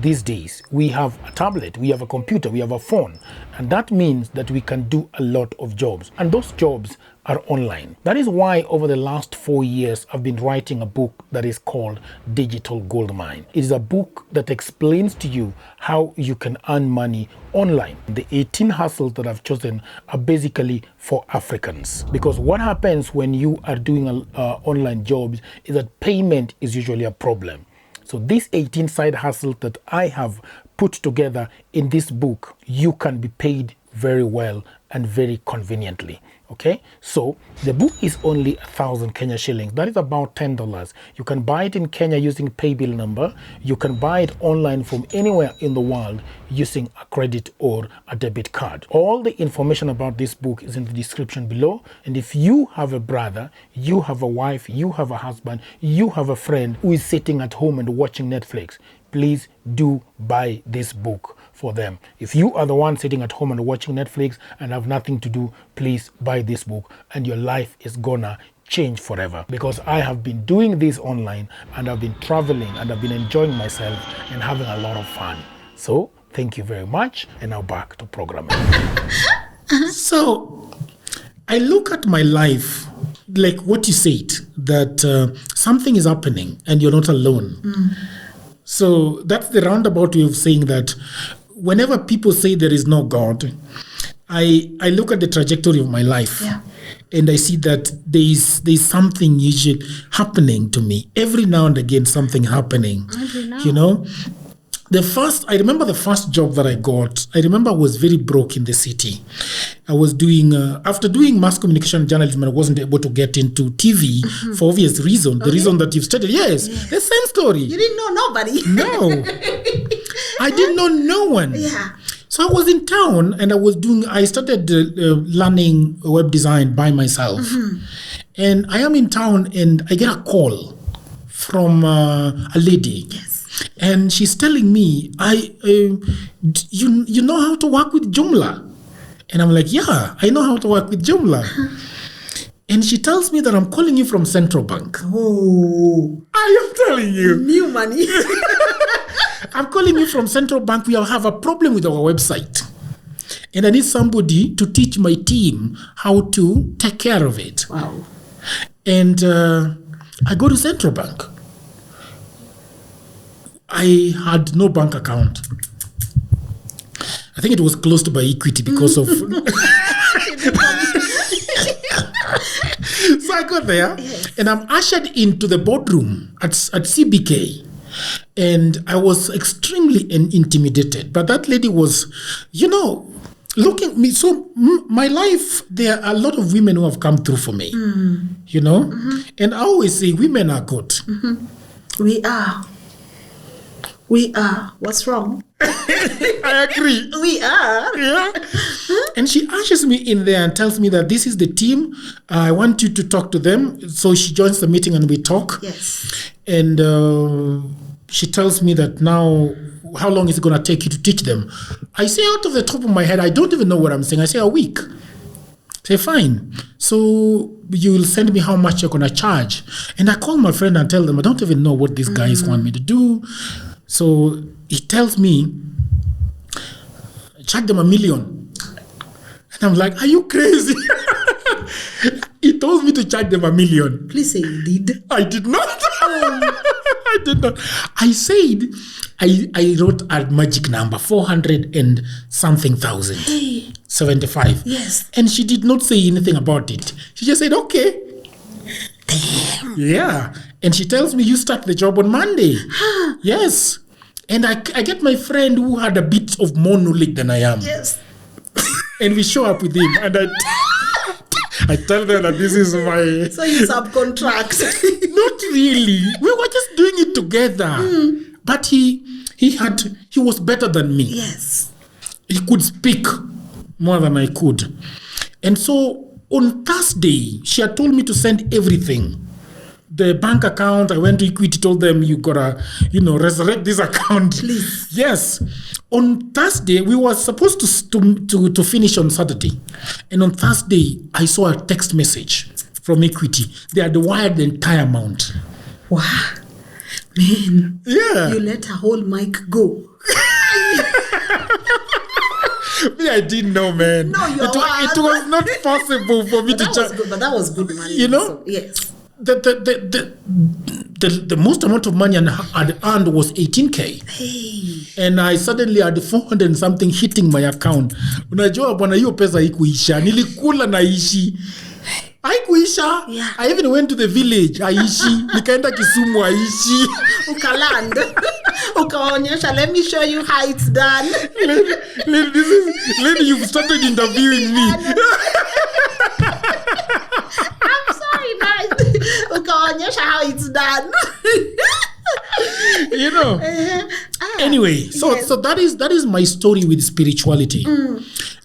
these days. We have a tablet, we have a computer, we have a phone, and that means that we can do a lot of jobs, and those jobs are online. That is why over the last 4 years I've been writing a book that is called Digital Goldmine. It is a book that explains to you how you can earn money online. The 18 hustles that I've chosen are basically for Africans, because what happens when you are doing online jobs is that payment is usually a problem. So these 18 side hustles that I have put together in this book, you can be paid very well and very conveniently. Okay, so the book is only 1,000 Kenya shillings. That is about $10. You can buy it in Kenya using paybill number. You can buy it online from anywhere in the world using a credit or a debit card. All the information about this book is in the description below. And if you have a brother, you have a wife, you have a husband, you have a friend who is sitting at home and watching Netflix, please do buy this book for them. If you are the one sitting at home and watching Netflix and have nothing to do, please buy this book and your life is gonna change forever. Because I have been doing this online and I've been traveling and I've been enjoying myself and having a lot of fun. So thank you very much, and now back to programming. So I look at my life like what you said, that something is happening and you're not alone. So that's the roundabout way of saying that whenever people say there is no God, I look at the trajectory of my life, and I see that there's something usually happening to me. Every now and again, something happening. You know, I remember the first job that I got. I remember I was very broke in the city. I was doing, after doing mass communication journalism, I wasn't able to get into TV for obvious reason. The reason that you've studied, the same story. You didn't know nobody. No. I didn't know no one. Yeah. So I was in town and I started learning web design by myself. And I am in town and I get a call from a lady. And she's telling me, you know how to work with Joomla? And I'm like, yeah, I know how to work with Joomla. And she tells me that I'm calling you from Central Bank. Oh. I am telling you. New money. I'm calling you from Central Bank. We have a problem with our website. And I need somebody to teach my team how to take care of it. Wow. And I go to Central Bank. I had no bank account. I think it was closed by Equity because of... So I got there and I'm ushered into the boardroom at CBK. And I was extremely intimidated. But that lady was, looking at me. So my life, there are a lot of women who have come through for me, And I always say women are good. We are. We are. What's wrong? I agree. We are. Yeah. And she ushers me in there and tells me that this is the team. I want you to talk to them. So she joins the meeting and we talk. Yes. And she tells me that now, how long is it going to take you to teach them? I say out of the top of my head, I don't even know what I'm saying. I say a week. Say, fine. So you will send me how much you're going to charge. And I call my friend and tell them, I don't even know what these guys want me to do. So he tells me, charge them $1 million. And I'm like, are you crazy? He told me to charge them $1 million. Please say you did. I did not. I did not. I said, I wrote a magic number, 400 and something thousand. Hey. 75. Yes. And she did not say anything about it. She just said, okay. Damn. Yeah. And she tells me, you start the job on Monday. Yes. And I get my friend who had a bit of more knowledge than I am. Yes. And we show up with him. And I tell them that this is my... So you subcontract. Not really. We were just doing it together. But he was better than me. Yes. He could speak more than I could. And so on Thursday, she had told me to send everything. The bank account, I went to Equity, told them, you gotta, resurrect this account. Please. Yes. On Thursday, we were supposed to finish on Saturday. And on Thursday, I saw a text message from Equity. They had wired the entire amount. Wow. Man. Yeah. You let a whole mic go. Me, I didn't know, man. No, it was not possible for me to charge. But that was good money. So, yes. The most amount of money I'd earned was 18K. Hey. And I suddenly had 400 and something hitting my account. Unajua bwana hiyo pesa haikuisha. Nilikula na ishi. Haikuisha. Yeah. I even went to the village. Aishi. Nikaenda Kisumu aishi. Ukaland. Ukaonyesha, let me show you how it's done. Lynn, you've started interviewing me. I'm sorry, man. Ukaonyesha how it's done. Anyway, so that is my story with spirituality.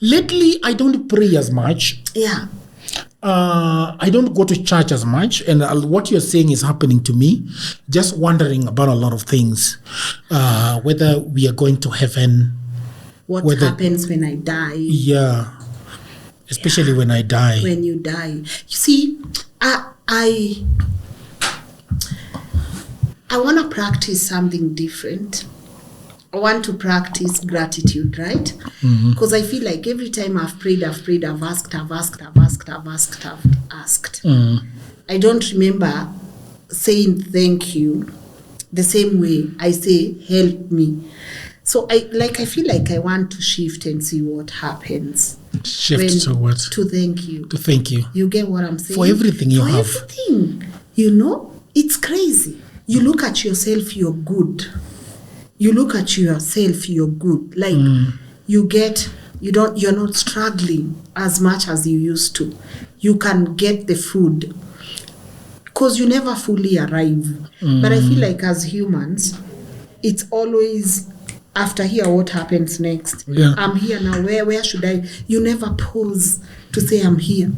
Lately, I don't pray as much. Yeah. I don't go to church as much, and what you're saying is happening to me. Just wondering about a lot of things, whether we are going to heaven. What happens when I die? Yeah, especially when I die. When you die, you see, I want to practice something different. I want to practice gratitude, right? Because I feel like every time I've prayed, I've asked. I don't remember saying thank you the same way I say help me. So I feel like I want to shift and see what happens. Shift to what? To thank you. To thank you. You get what I'm saying? For everything you have. For everything. It's crazy. You look at yourself, you're good. You look at yourself, you're good. Like you're not struggling as much as you used to. You can get the food because you never fully arrive. But I feel like as humans, it's always after here, what happens next? Yeah. I'm here now. Where should I? You never pause to say I'm here.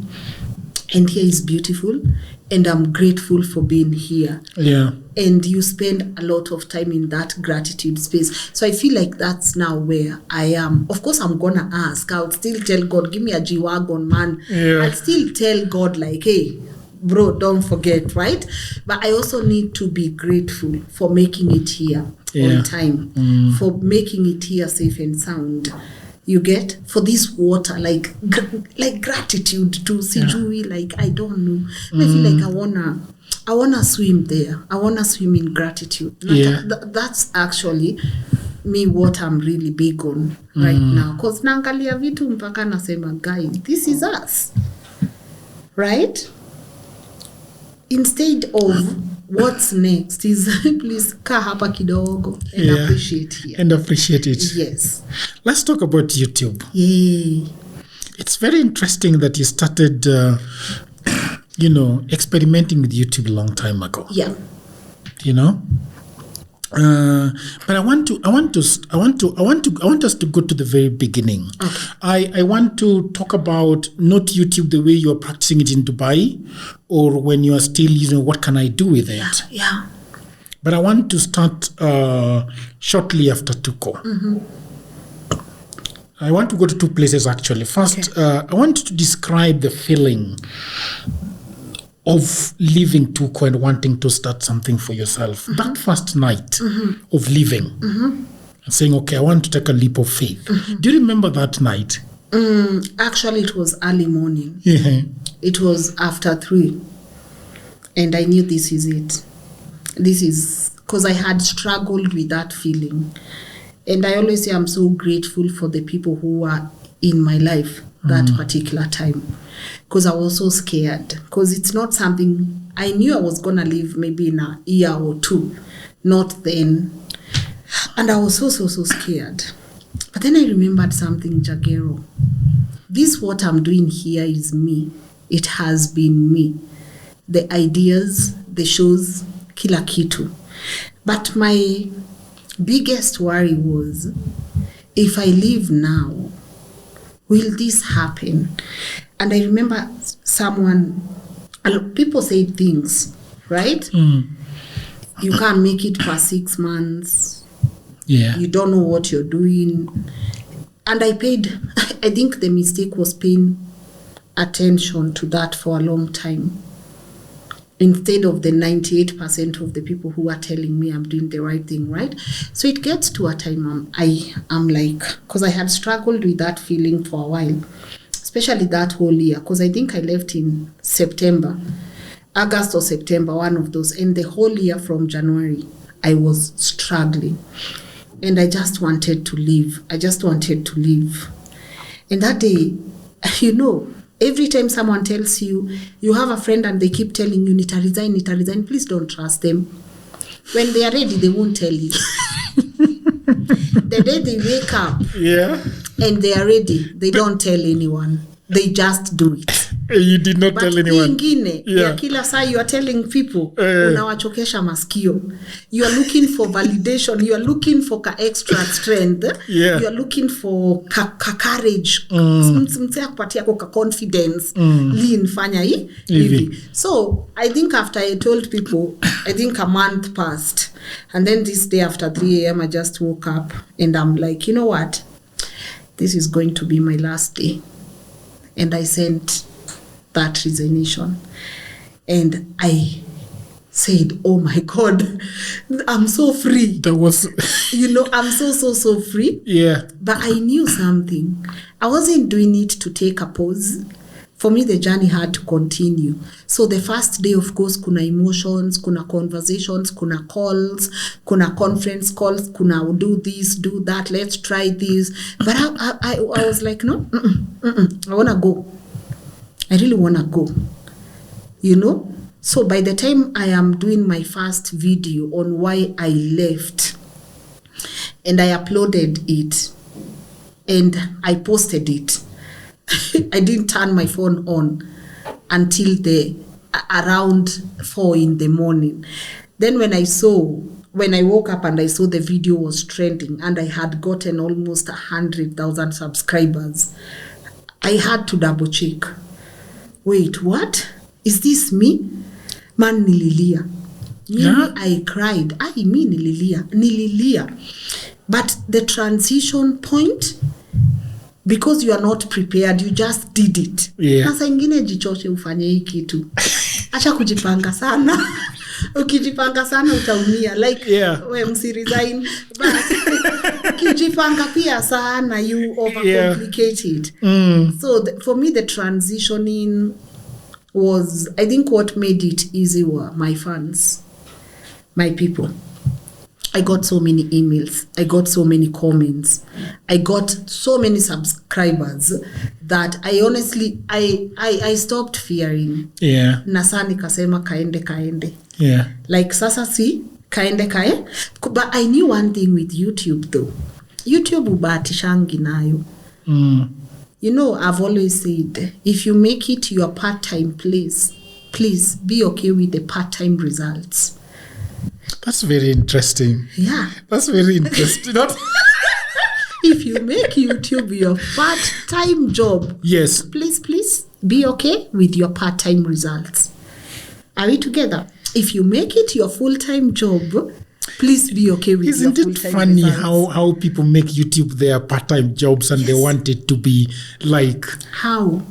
And here is beautiful. And I'm grateful for being here. Yeah. And you spend a lot of time in that gratitude space. So I feel like that's now where I am. Of course, I'm going to ask. I would still tell God, give me a G-Wagon, man. Yeah. I'd still tell God, like, hey, bro, don't forget, right? But I also need to be grateful for making it here on time. For making it here safe and sound. You get, for this water, like gratitude to Sijui, like I don't know. I feel like I wanna swim there. I wanna swim in gratitude. That's actually me what I'm really big on right now. Cause naangalia vitu mpaka nasema, guys, this is us, right? Instead of what's next is please kaa hapa kidogo and appreciate here. And appreciate it. Yes. Let's talk about YouTube. Yay. It's very interesting that you started, experimenting with YouTube a long time ago. Yeah. But I want us to go to the very beginning. Okay. I want to talk about not YouTube the way you are practicing it in Dubai, or when you are still, what can I do with it? Yeah. But I want to start shortly after Tuko. Mm-hmm. I want to go to two places actually. First, I want to describe the feeling of leaving Tuko and wanting to start something for yourself. Mm-hmm. That first night of leaving and saying, okay, I want to take a leap of faith. Mm-hmm. Do you remember that night? Actually, it was early morning. Yeah. It was after 3. And I knew this is it. This is because I had struggled with that feeling. And I always say I'm so grateful for the people who were in my life that particular time. Because I was so scared. Because it's not something, I knew I was going to leave maybe in a year or 2. Not then. And I was so scared. But then I remembered something, Jagero. This what I'm doing here is me. It has been me. The ideas, the shows, kila kitu. But my biggest worry was, if I leave now, will this happen? And I remember people say things, right? You can't make it for 6 months. Yeah. You don't know what you're doing. And I think the mistake was paying attention to that for a long time. Instead of the 98% of the people who are telling me I'm doing the right thing, right? So it gets to a time I'm like, because I had struggled with that feeling for a while, especially that whole year, because I think I left in August or September, one of those. And the whole year from January, I was struggling. And I just wanted to leave. And that day, every time someone tells you, you have a friend and they keep telling you, Nita resign, please don't trust them. When they are ready, they won't tell you. The day they wake up and they are ready, they don't tell anyone. They just do it. You did not tell anyone. Ingine, ya kila saa you are telling people, unawachokesha masikio. You are looking for validation. You are looking for extra strength. You are looking for courage. Mtsea kupatia kwa confidence. Lynn fanya hivi. So, I think after I told people, I think a month passed. And then this day after 3 a.m. I just woke up and I'm like, you know what? This is going to be my last day. And I sent that resignation. And I said, oh my God, I'm so free. That was... I'm so free. Yeah. But I knew something. I wasn't doing it to take a pause. For me, the journey had to continue. So the first day, of course, kuna emotions, kuna conversations, kuna calls, kuna conference calls, kuna do this, do that, let's try this. But I was like, no, I want to go. I really want to go. So by the time I am doing my first video on why I left, and I uploaded it, and I posted it, I didn't turn my phone on until around 4 in the morning. Then when I woke up and I saw the video was trending and I had gotten almost 100,000 subscribers, I had to double check. Wait, what? Is this me? Man, nililia. I cried. Me nililia. But the transition point, because you are not prepared, you just did it. Sasa ingine jichoshe ufanye hii kitu. Acha kujipanga sana. Ukijipanga sana utaumia. We msiresign. But ukijipanga pia sana, you overcomplicate it. So for me, the transitioning was, I think what made it easy were my fans, my people. I got so many emails. I got so many comments. I got so many subscribers that I honestly, I stopped fearing. Yeah. Nasa nikasema kaende. Yeah. Like sasa si, kaende. But I knew one thing with YouTube though. YouTube ubahatishangi nayo. I've always said, if you make it your part-time place, please be okay with the part-time results. That's very interesting. Yeah. That's very interesting. If you make YouTube your part-time job, yes, please be okay with your part-time results. Are we together? If you make it your full-time job, please be okay with Isn't your it full-time funny results. how people make YouTube their part-time jobs and they want it to be like... How?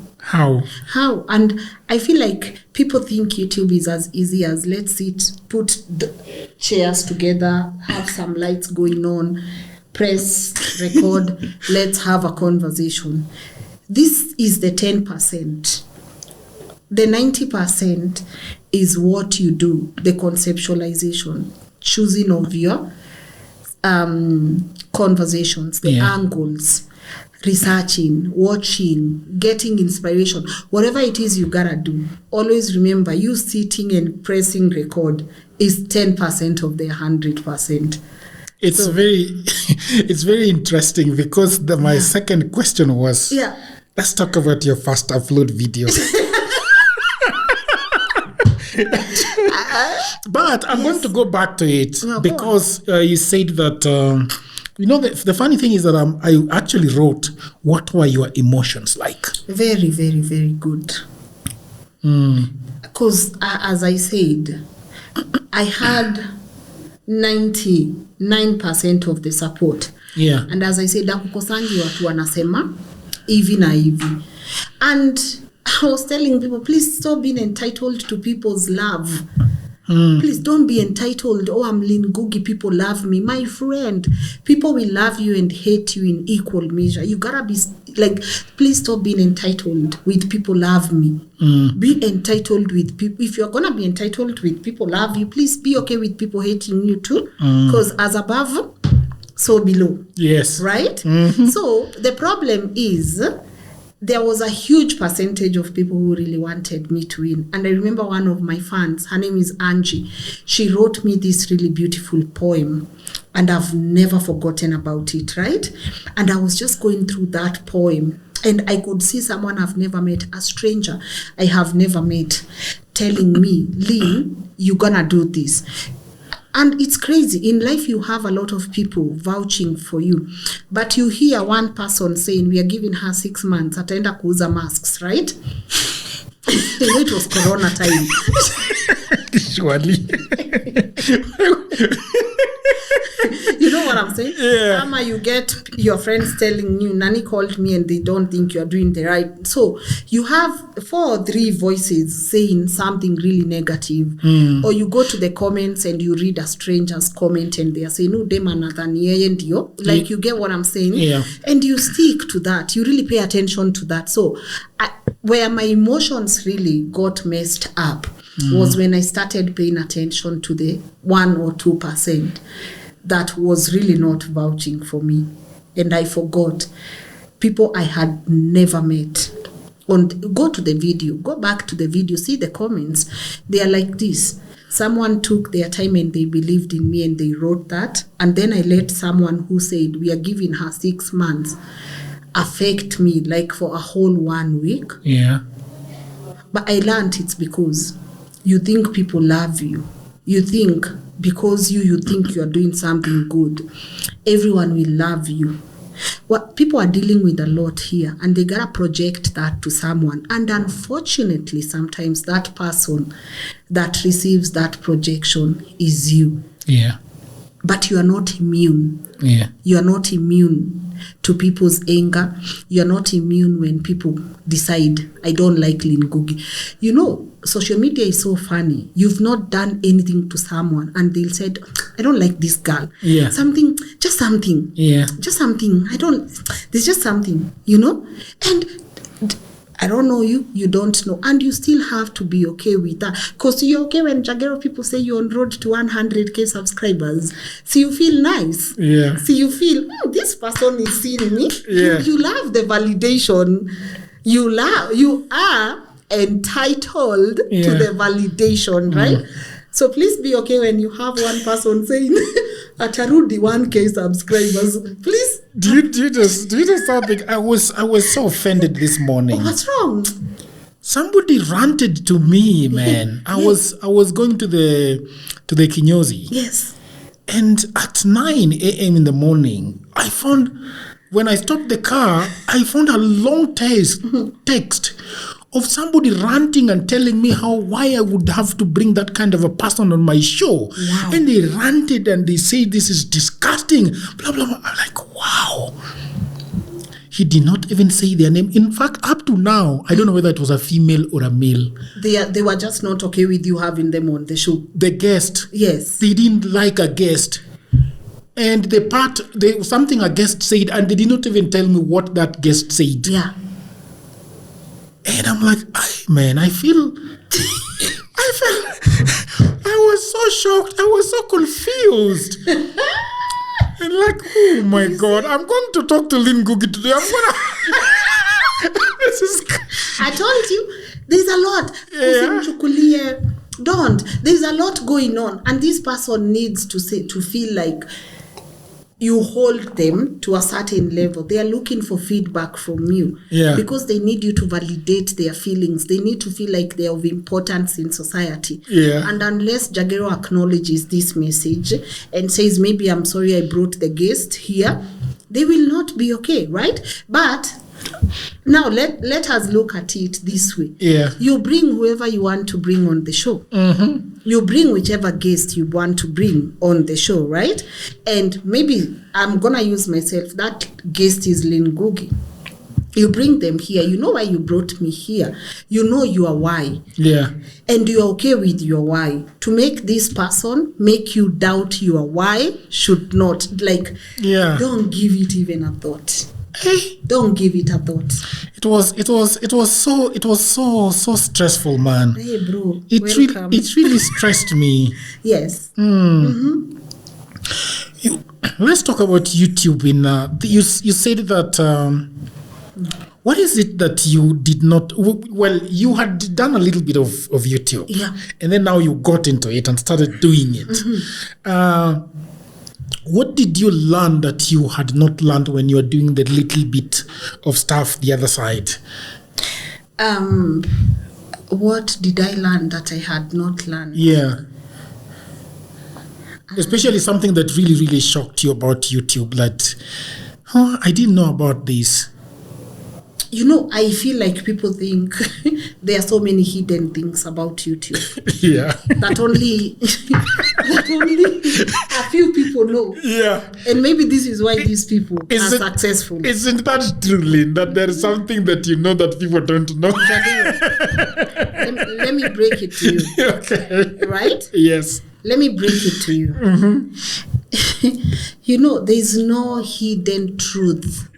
And I feel like people think YouTube is as easy as let's sit, put the chairs together, have some lights going on, press record, let's have a conversation. This is the 10%. The 90% is what you do, the conceptualization, choosing of your conversations, the angles, researching, watching, getting inspiration, whatever it is you gotta do. Always remember, you sitting and pressing record is 10% of the 100%. It's very interesting because my second question was, let's talk about your first upload video. But I'm going to go back to it because you said that, the funny thing is that I actually wrote, what were your emotions like? Very, very, very good. Because as I said, I had 99% of the support. Yeah. And as I said, akukosangi watu wanasema hivi na hivi. And I was telling people, please stop being entitled to people's love. Please don't be entitled, oh, I'm Lynn Ngugi, people love me. My friend, people will love you and hate you in equal measure. You gotta be like, please stop being entitled with people love me. Be entitled with people. If you're gonna be entitled with people love you, please be okay with people hating you too. Because as above, so below. Yes. Right? So the problem is, there was a huge percentage of people who really wanted me to win. And I remember one of my fans, her name is Angie. She wrote me this really beautiful poem. And I've never forgotten about it, right? And I was just going through that poem. And I could see someone I've never met, a stranger I have never met, telling me, Lynn, you're gonna do this. And it's crazy. In life, you have a lot of people vouching for you. But you hear one person saying, we are giving her 6 months. Ataenda kuuza masks, right? It was Corona time. Surely. You know what I'm saying? Yeah. Ama you get your friends telling you, Nani called me and they don't think you're doing the right. So you have 4 or 3 voices saying something really negative. Or you go to the comments and you read a stranger's comment and they are saying, no, like you get what I'm saying? Yeah. And you stick to that. You really pay attention to that. So where my emotions really got messed up was when I started paying attention to the 1 or 2% that was really not vouching for me. And I forgot people I had never met. And go to the video, go back to the video, see the comments. They are like this. Someone took their time and they believed in me and they wrote that. And then I let someone who said, we are giving her 6 months, affect me like for a whole 1 week. Yeah. But I learned it's because you think people love you. You think because you think you are doing something good, everyone will love you. What people are dealing with a lot here, and they gotta project that to someone. And unfortunately, sometimes that person that receives that projection is you. Yeah. But you are not immune. Yeah. You are not immune to people's anger. You are not immune when people decide, I don't like Lynn Ngugi. You know, social media is so funny. You've not done anything to someone and they'll say, I don't like this girl. Yeah. Just something. Yeah. Just something. There's just something, you know? And I don't know you don't know. And you still have to be okay with that. Because you're okay when Jagero people say you're on road to 100K subscribers. So you feel nice. Yeah. So you feel, this person is seeing me. Yeah. You love the validation. You are entitled to the validation, right? So please be okay when you have one person saying, Atarudi 1K subscribers. Please. Do you know something? I was so offended this morning. What's wrong? somebody ranted to me, man. I was going to the kinyozi. Yes. And at 9 a.m. in the morning, I found, when I stopped the car, I found a long text of somebody ranting and telling me why I would have to bring that kind of a person on my show. Wow. And they ranted and they said this is disgusting, blah, blah, blah. I'm like, wow. He did not even say their name. In fact, up to now, I don't know whether it was a female or a male. They were just not okay with you having them on the show. The guest. Yes. They didn't like a guest. And something a guest said, and they did not even tell me what that guest said. Yeah. And I'm like, man, I was so shocked. I was so confused. And like, oh my God, I'm going to talk to Lynn Ngugi today. I told you, there's a lot. Don't. There's a lot going on. And this person needs to feel like you hold them to a certain level. They are looking for feedback from you. Yeah. Because they need you to validate their feelings. They need to feel like they're of importance in society. Yeah. And unless Jagero acknowledges this message and says, maybe I'm sorry I brought the guest here, they will not be okay, right? But now let us look at it this way. Yeah. You bring whoever you want to bring on the show. Mm-hmm. You bring whichever guest you want to bring on the show, right? And maybe I'm going to use myself. That guest is Lynn Ngugi. You bring them here. You know why you brought me here. You know your why. Yeah. And you're okay with your why. To make this person make you doubt your why should not. Don't give it even a thought. Don't give it a thought. It was so stressful, man. Hey, bro. It really stressed me. Yes. Mm. Mm-hmm. Let's talk about YouTube. You said that. What is it that you did not? Well, you had done a little bit of YouTube, yeah, and then now you got into it and started doing it. Mm-hmm. What did you learn that you had not learned when you were doing the little bit of stuff the other side? What did I learn that I had not learned? Yeah. Especially something that really, really shocked you about YouTube. That, I didn't know about this. You know, I feel like people think there are so many hidden things about YouTube. Yeah. That only a few people know. Yeah. And maybe this is why these people are successful. Isn't that true, Lynn? That there is something that you know that people don't know? Let me break it to you. Okay. Right? Yes. Let me break it to you. Mm-hmm. You know, there is no hidden truth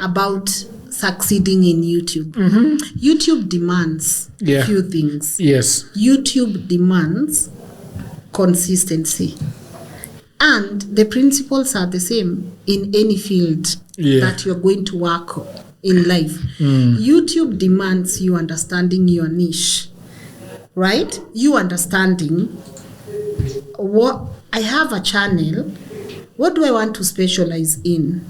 about succeeding in YouTube. Mm-hmm. YouTube demands a few things. Yes. YouTube demands consistency. And the principles are the same in any field that you're going to work in life. Mm. YouTube demands you understanding your niche, right? You understanding what I have a channel. What do I want to specialize in?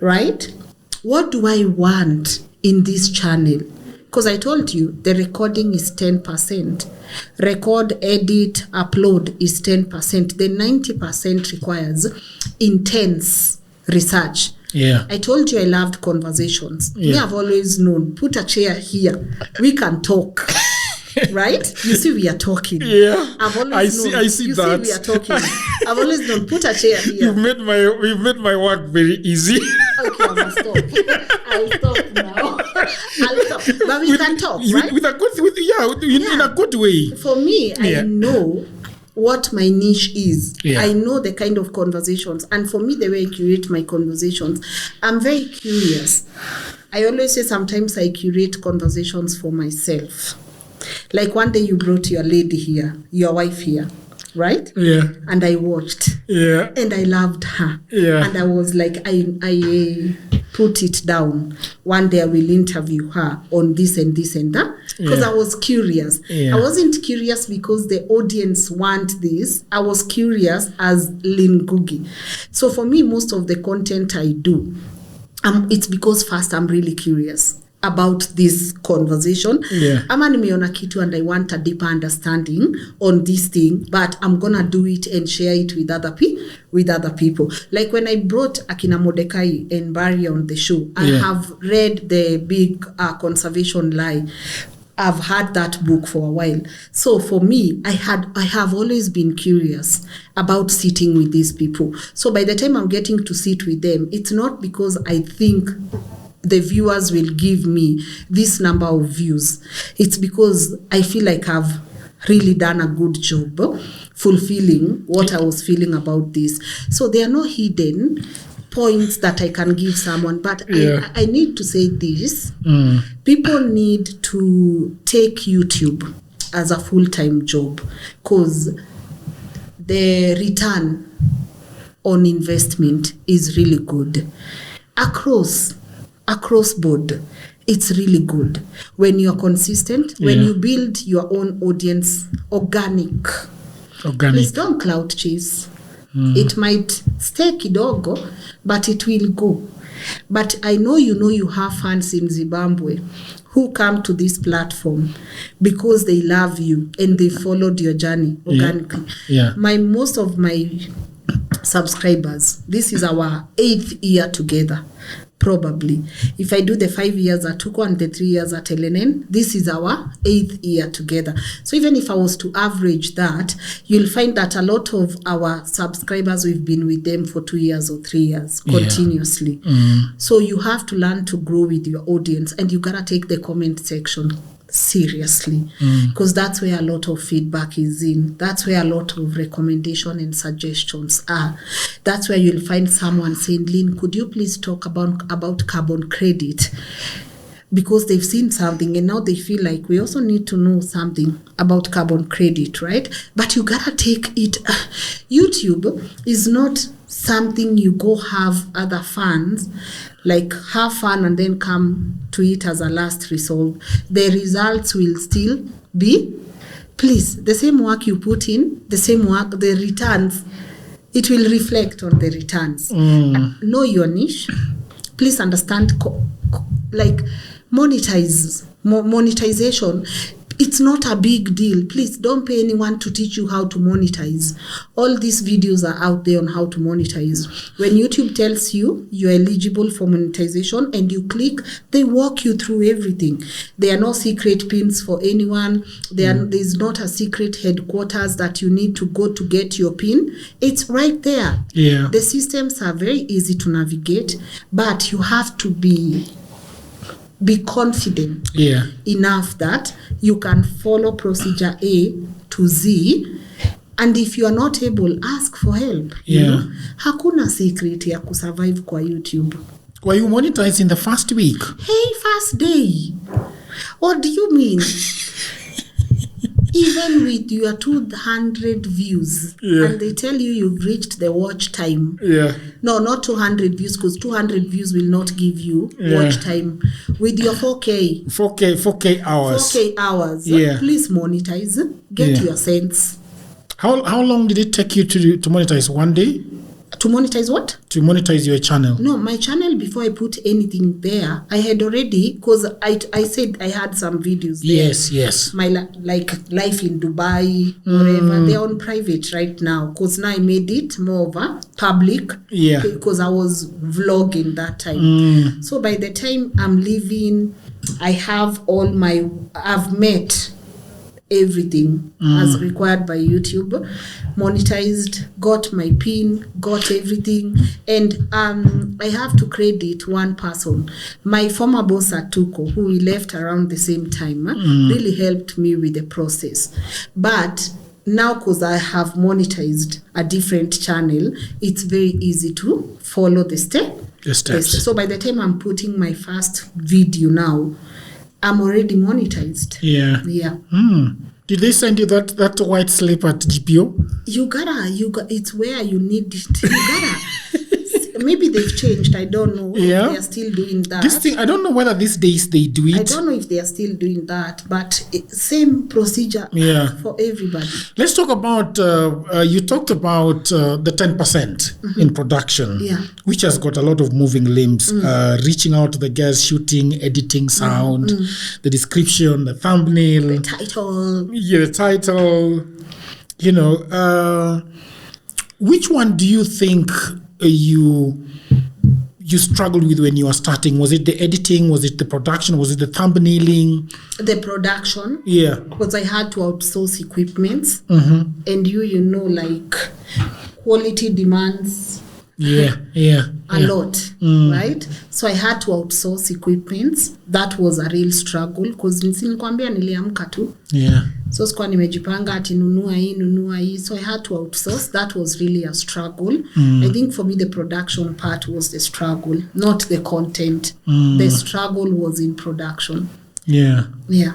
Right? What do I want in this channel? Because I told you the recording is 10%. Record, edit, upload is 10%. The 90% requires intense research. Yeah. I told you I loved conversations. Me, I've always known, put a chair here, we can talk. Right? You see, we are talking. Yeah. I've always known. I see you that. See, we are talking. I've always known, put a chair here. You've made my work very easy. Okay, I must stop. I'll stop now. I'll stop. But we can talk, right? In a good way. For me, I know what my niche is. Yeah. I know the kind of conversations. And for me, the way I curate my conversations, I'm very curious. I always say sometimes I curate conversations for myself. Like one day you brought your lady here, your wife here, right? Yeah. And I watched. Yeah. And I loved her. Yeah. And I was like, I put it down. One day I will interview her on this and this and that. Because I was curious. Yeah. I wasn't curious because the audience want this. I was curious as Lynn Ngugi. So for me, most of the content I do, it's because first I'm really curious. about this conversation. Ama nimeona kitu and I want a deeper understanding on this thing, but I'm gonna do it and share it with other people. Like when I brought Akina Mordecai and Barry on the show, I have read the big conservation lie. I've had that book for a while. So for me, I have always been curious about sitting with these people. So by the time I'm getting to sit with them, it's not because I think the viewers will give me this number of views. It's because I feel like I've really done a good job fulfilling what I was feeling about this. So there are no hidden points that I can give someone, but I need to say this. People need to take YouTube as a full-time job, because the return on investment is really good. Across board, it's really good. When you're consistent, when you build your own audience, organic. Please don't clout chase. It might stay kidogo, but it will go. But I know you have fans in Zimbabwe who come to this platform because they love you and they followed your journey organically. Most of my subscribers, this is our 8th year together. Probably. If I do the 5 years at Tuko and the 3 years at LNN, this is our 8th year together. So even if I was to average that, you'll find that a lot of our subscribers, we've been with them for 2 years or 3 years continuously. So you have to learn to grow with your audience, and you gotta take the comment section seriously, because that's where a lot of feedback is in. That's where a lot of recommendation and suggestions are. That's where you'll find someone saying, Lynn, could you please talk about carbon credit? Because they've seen something and now they feel like we also need to know something about carbon credit, right? But you gotta take it. YouTube is not something you go have other fans, like have fun and then come to it as a last result. The results will still be, please, the same work you put in, the same work, the returns, it will reflect on the returns. Know your niche. Please understand, like monetization. It's not a big deal. Please don't pay anyone to teach you how to monetize. All these videos are out there on how to monetize. When YouTube tells you you're eligible for monetization and you click, they walk you through everything. There are no secret pins for anyone. There's not a secret headquarters that you need to go to get your pin. It's right there. The systems are very easy to navigate, but you have to be confident enough that you can follow procedure A to Z, and if you are not able, ask for help. You know? Hakuna secret ya kusurvive kwa YouTube. Were you monetized in the first week? Hey, first day. What do you mean? Even with your 200 views, and they tell you you've reached the watch time. No, not 200 views, because 200 views will not give you watch time. With your 4K hours. 4K hours. Please monetize. Get your sense. How long did it take you to monetize? 1 day? To monetize what? To monetize your channel. No, my channel, before I put anything there, I had already, because I said I had some videos there. Yes. My like life in Dubai, whatever. They're on private right now, because now I made it more of a public. Because I was vlogging that time. So by the time I'm leaving, I have I've met everything as required by YouTube, monetized, got my pin, got everything. And I have to credit one person, my former boss at Tuko, who we left around the same time, really helped me with the process. But now, because I have monetized a different channel, it's very easy to follow the steps. So by the time I'm putting my first video now, I'm already monetized. Did they send you that white slip at GPO? You gotta, it's where you need it. You gotta. maybe they've changed. I don't know. Yeah. If they are still doing that. This thing, I don't know whether these days they do it. I don't know if they are still doing that, but same procedure for everybody. Let's talk about, you talked about the 10% in production, which has got a lot of moving limbs, reaching out to the guests, shooting, editing sound, the description, the thumbnail. The title. Yeah, the title. You know, which one do you think you struggled with when you were starting? Was it the editing? Was it the production? Was it the thumbnailing? The production. Yeah. Because I had to outsource equipment. And you know, like quality demands a lot, right? So I had to outsource equipment. That was a real struggle because nilikwambia niliamka tu. Yeah. So sikuwa nimejipanga ati nunua hii. So I had to outsource. That was really a struggle. I think for me the production part was the struggle, not the content. The struggle was in production. Yeah. Yeah.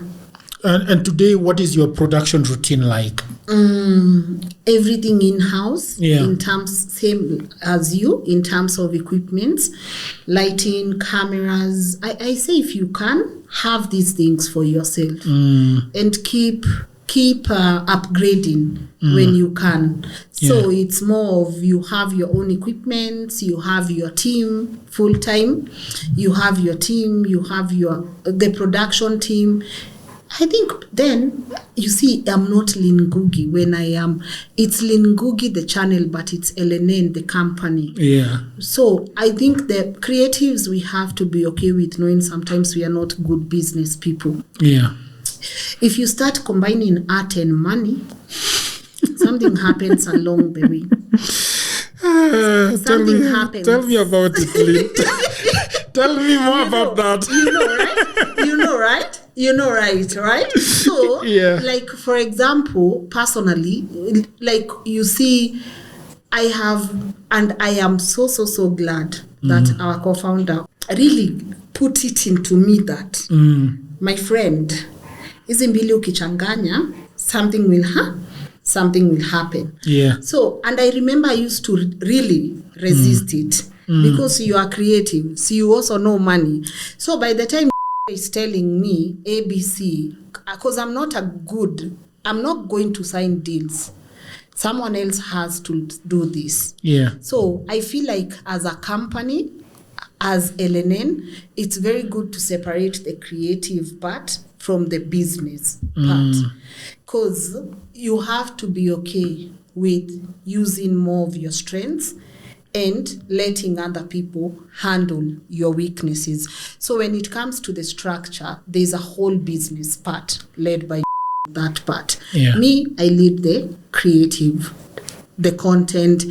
And today, what is your production routine like? Everything in-house, in terms, same as you, in terms of equipment, lighting, cameras. I say if you can, have these things for yourself and keep upgrading when you can. So it's more of you have your own equipment, you have your team full-time, you have your team, you have the production team. I think then, you see, I'm not Lynn Ngugi when I am. It's Lynn Ngugi, the channel, but it's LNN, the company. Yeah. So I think the creatives, we have to be okay with knowing sometimes we are not good business people. Yeah. If you start combining art and money, something happens along the way. Something happens. Tell me about it, Lynn. Tell me more about that. You know, right? So, like, for example, personally, like, you see, I am so glad that our co-founder really put it into me that, my friend, hizi mbili ukichanganya, something will happen. Yeah. So, and I remember I used to really resist it because you are creative, so you also know money. So by the time is telling me ABC, because I'm not going to sign deals. Someone else has to do this. Yeah. So I feel like as a company, as LNN, it's very good to separate the creative part from the business part. Because you have to be okay with using more of your strengths and letting other people handle your weaknesses. So when it comes to the structure, there's a whole business part led by that part. Yeah. Me, I lead the creative, the content,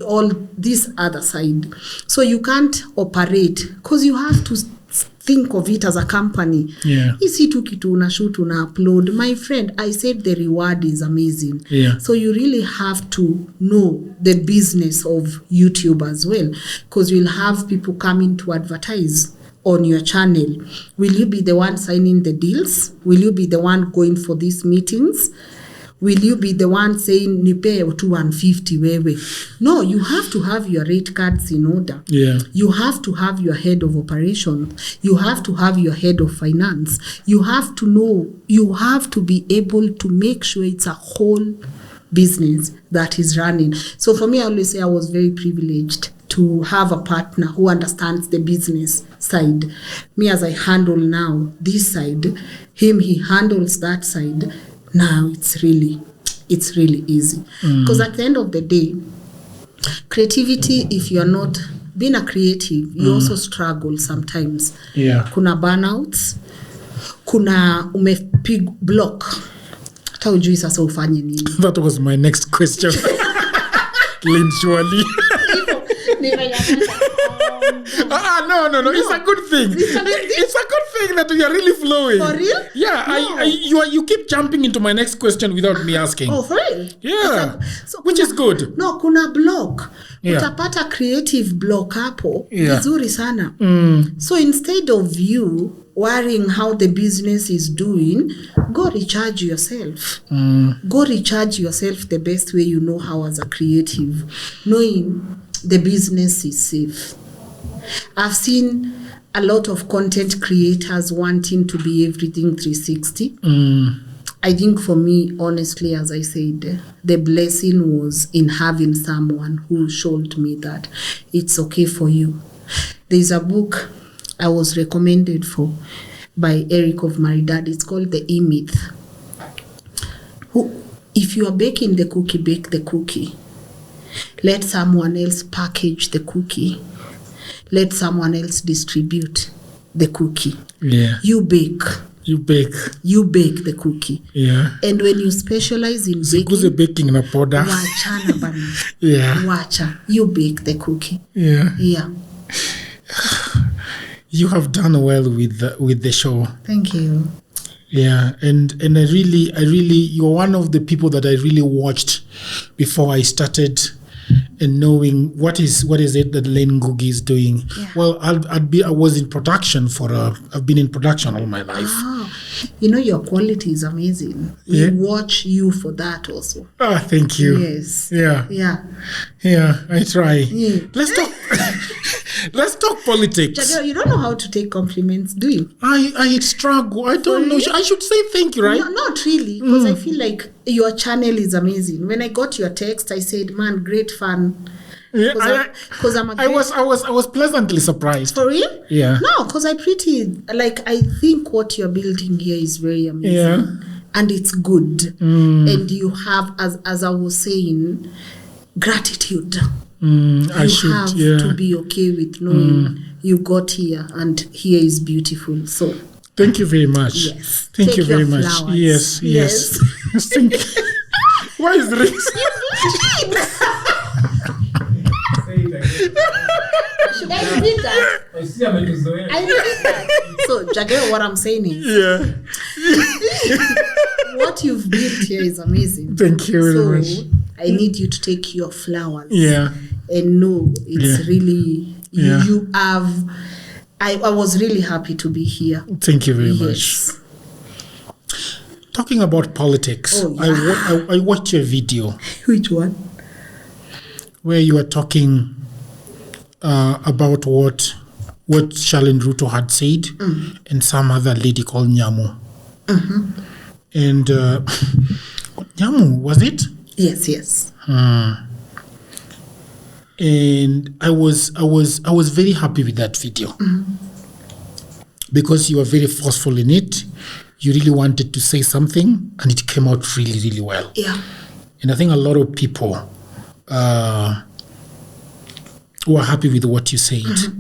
all this other side. So you can't operate because you have to think of it as a company. Yeah. Isi tu kitu una shoot, una upload. My friend, I said the reward is amazing. Yeah. So you really have to know the business of YouTube as well, because you'll have people coming to advertise on your channel. Will you be the one signing the deals? Will you be the one going for these meetings? Will you be the one saying nipe 250 wewe? No, you have to have your rate cards in order. Yeah. You have to have your head of operations. You have to have your head of finance. You have to know, you have to be able to make sure it's a whole business that is running. So for me, I always say I was very privileged to have a partner who understands the business side. Me, as I handle now this side, he handles that side. Now it's really easy. Because at the end of the day, creativity, if you're not being a creative, you also struggle sometimes. Yeah. Kuna burnouts, kuna umepig block. Hata ujui sasa ufanye nini. That was my next question. Lynn, surely. No. It's a good thing. It's a good thing that we are really flowing. For real? Yeah. No. You keep jumping into my next question without me asking. Oh, for real? Yeah. Which is good. No, kuna block. Utapata creative block hapo. Vizuri sana. So instead of you worrying how the business is doing, go recharge yourself. Go recharge yourself the best way you know how as a creative. Knowing the business is safe. I've seen a lot of content creators wanting to be everything 360. I think for me, honestly, as I said, the blessing was in having someone who showed me that it's okay for you. There's a book I was recommended for by Eric of Maridad. It's called The E-Myth. If you are baking the cookie, bake the cookie. Let someone else package the cookie. Let someone else distribute the cookie. Yeah. You bake. You bake. You bake the cookie. Yeah. And when you specialize in baking na poda. Wachana bana. Yeah. Wacha. You bake the cookie. Yeah. Yeah. You have done well with the show. Thank you. Yeah, and I really, you're one of the people that I really watched before I started, and knowing what is it that Lynn Ngugi is doing. Yeah. Well, I've been in production all my life. Oh, your quality is amazing. We watch you for that also. Ah, thank you. Yes. Yeah. Yeah. Yeah, I try. Yeah. Let's talk politics. Jagger, you don't know how to take compliments, do you? I struggle. I don't know. I should say thank you, right? No, not really, because I feel like your channel is amazing. When I got your text, I said, "Man, great fan." Yeah, because I was pleasantly surprised. For real? Yeah. No, because I think what you're building here is very amazing. Yeah. And it's good. And you have, as I was saying, gratitude. You have to be okay with knowing you got here, and here is beautiful. So thank you very much. Yes. Thank you very much. Flowers. Yes. Thank you. Why is this? Should I repeat that? I repeat that. So, Jagger, what I'm saying is, what you've built here is amazing. Thank you very much. I need you to take your flowers. Yeah. And know it's really you have. I was really happy to be here. Thank you very much. Talking about politics, I watched your video. Which one? Where you were talking about what Charlene Ruto had said, and some other lady called Nyamu. And Nyamu, was it? Yes. And I was very happy with that video, because you were very forceful in it. You really wanted to say something, and it came out really, really well. Yeah. And I think a lot of people were happy with what you said.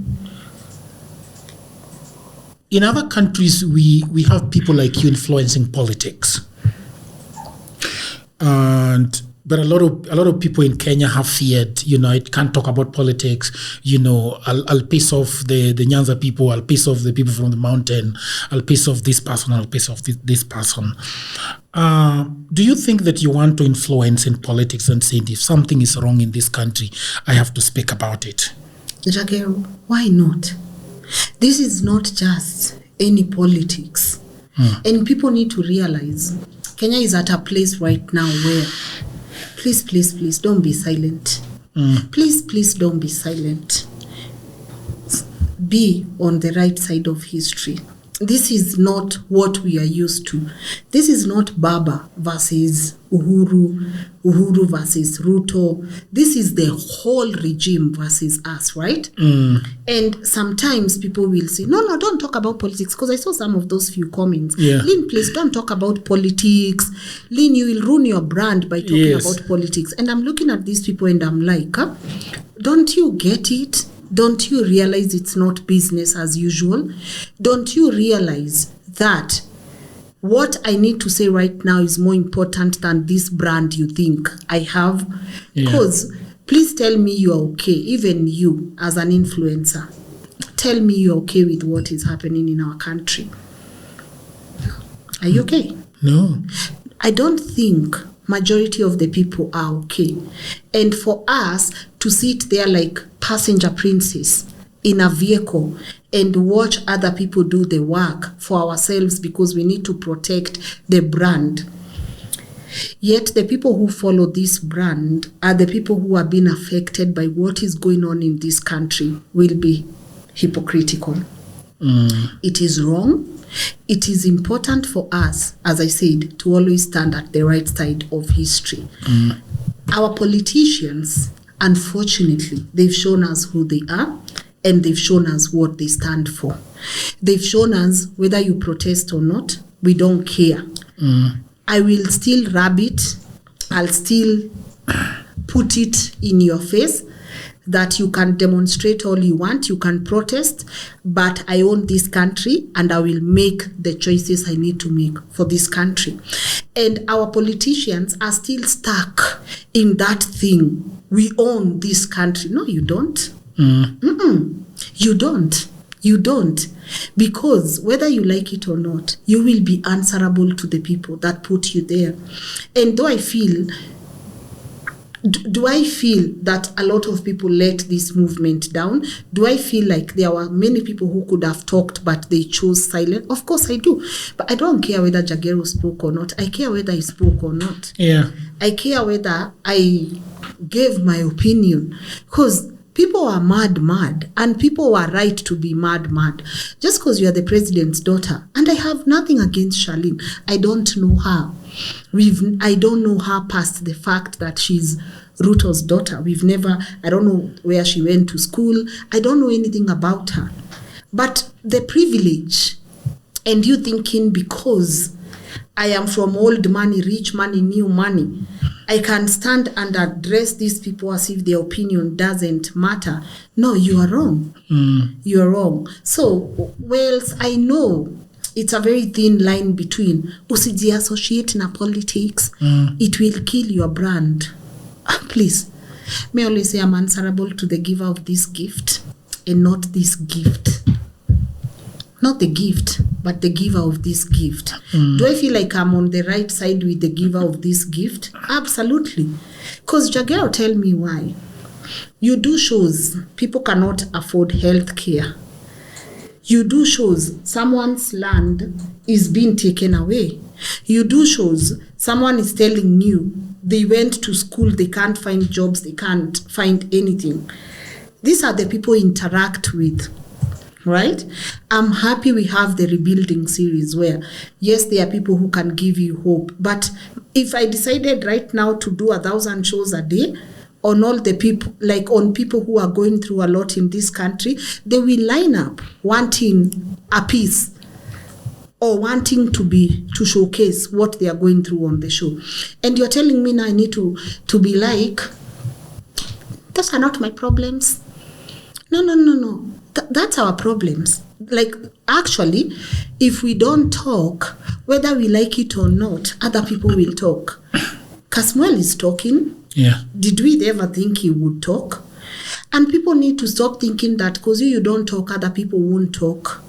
In other countries, we have people like you influencing politics, but a lot of people in Kenya have feared, it can't talk about politics. I'll piss off the Nyanza people. I'll piss off the people from the mountain. I'll piss off this person. I'll piss off this person. Do you think that you want to influence in politics and say, if something is wrong in this country, I have to speak about it? Jagero, why not? This is not just any politics. And people need to realize Kenya is at a place right now where please don't be silent. Please don't be silent. Be on the right side of history. This is not what we are used to. This is not Baba versus Uhuru versus Ruto. This is the whole regime versus us, right? And sometimes people will say, no, don't talk about politics, because I saw some of those few comments. Lynn, please don't talk about politics. Lynn, you will ruin your brand by talking about politics. And I'm looking at these people and I'm like, don't you get it? Don't you realize it's not business as usual? Don't you realize that what I need to say right now is more important than this brand you think I have? Because please tell me you are okay, even you as an influencer. Tell me you're okay with what is happening in our country. Are you okay? No. I don't think majority of the people are okay. And for us to sit there like passenger princess in a vehicle and watch other people do the work for ourselves because we need to protect the brand. Yet the people who follow this brand are the people who are being affected by what is going on in this country will be hypocritical. It is wrong. It is important for us, as I said, to always stand at the right side of history. Our politicians, unfortunately, they've shown us who they are and they've shown us what they stand for. They've shown us whether you protest or not, we don't care. I will still rub it. I'll still put it in your face that you can demonstrate all you want, you can protest, but I own this country and I will make the choices I need to make for this country. And our politicians are still stuck in that thing. We own this country. No, you don't. You don't. You don't. Because whether you like it or not, you will be answerable to the people that put you there. And do I feel that a lot of people let this movement down? Do I feel like there were many people who could have talked but they chose silence? Of course I do. But I don't care whether Jagero spoke or not. I care whether he spoke or not. Yeah. I care whether I gave my opinion. Because people are mad, and people are right to be mad. Just because you are the president's daughter. And I have nothing against Charlene. I don't know her. I don't know her past the fact that she's Ruto's daughter. I don't know where she went to school. I don't know anything about her. But the privilege, and you thinking because I am from old money, rich money, new money, I can stand and address these people as if their opinion doesn't matter. No, you are wrong. You are wrong. So, whilst I know it's a very thin line between usiji associate na politics, it will kill your brand. Please, may I always say I'm answerable to the giver of this gift and not this gift. Not the gift, but the giver of this gift. Do I feel like I'm on the right side with the giver of this gift? Absolutely. Because Jagero, tell me why. You do shows people cannot afford health care. You do shows someone's land is being taken away. You do shows someone is telling you they went to school, they can't find jobs, they can't find anything. These are the people you interact with. Right? I'm happy we have the rebuilding series where, yes, there are people who can give you hope. But if I decided right now to do 1,000 shows a day on all the people, like on people who are going through a lot in this country, they will line up wanting a piece or wanting to showcase what they are going through on the show. And you're telling me now I need to be like, those are not my problems. No. That's our problems. Like, actually, if we don't talk, whether we like it or not, other people will talk. Kasmuel is talking. Yeah. Did we ever think he would talk? And people need to stop thinking that because you don't talk, other people won't talk.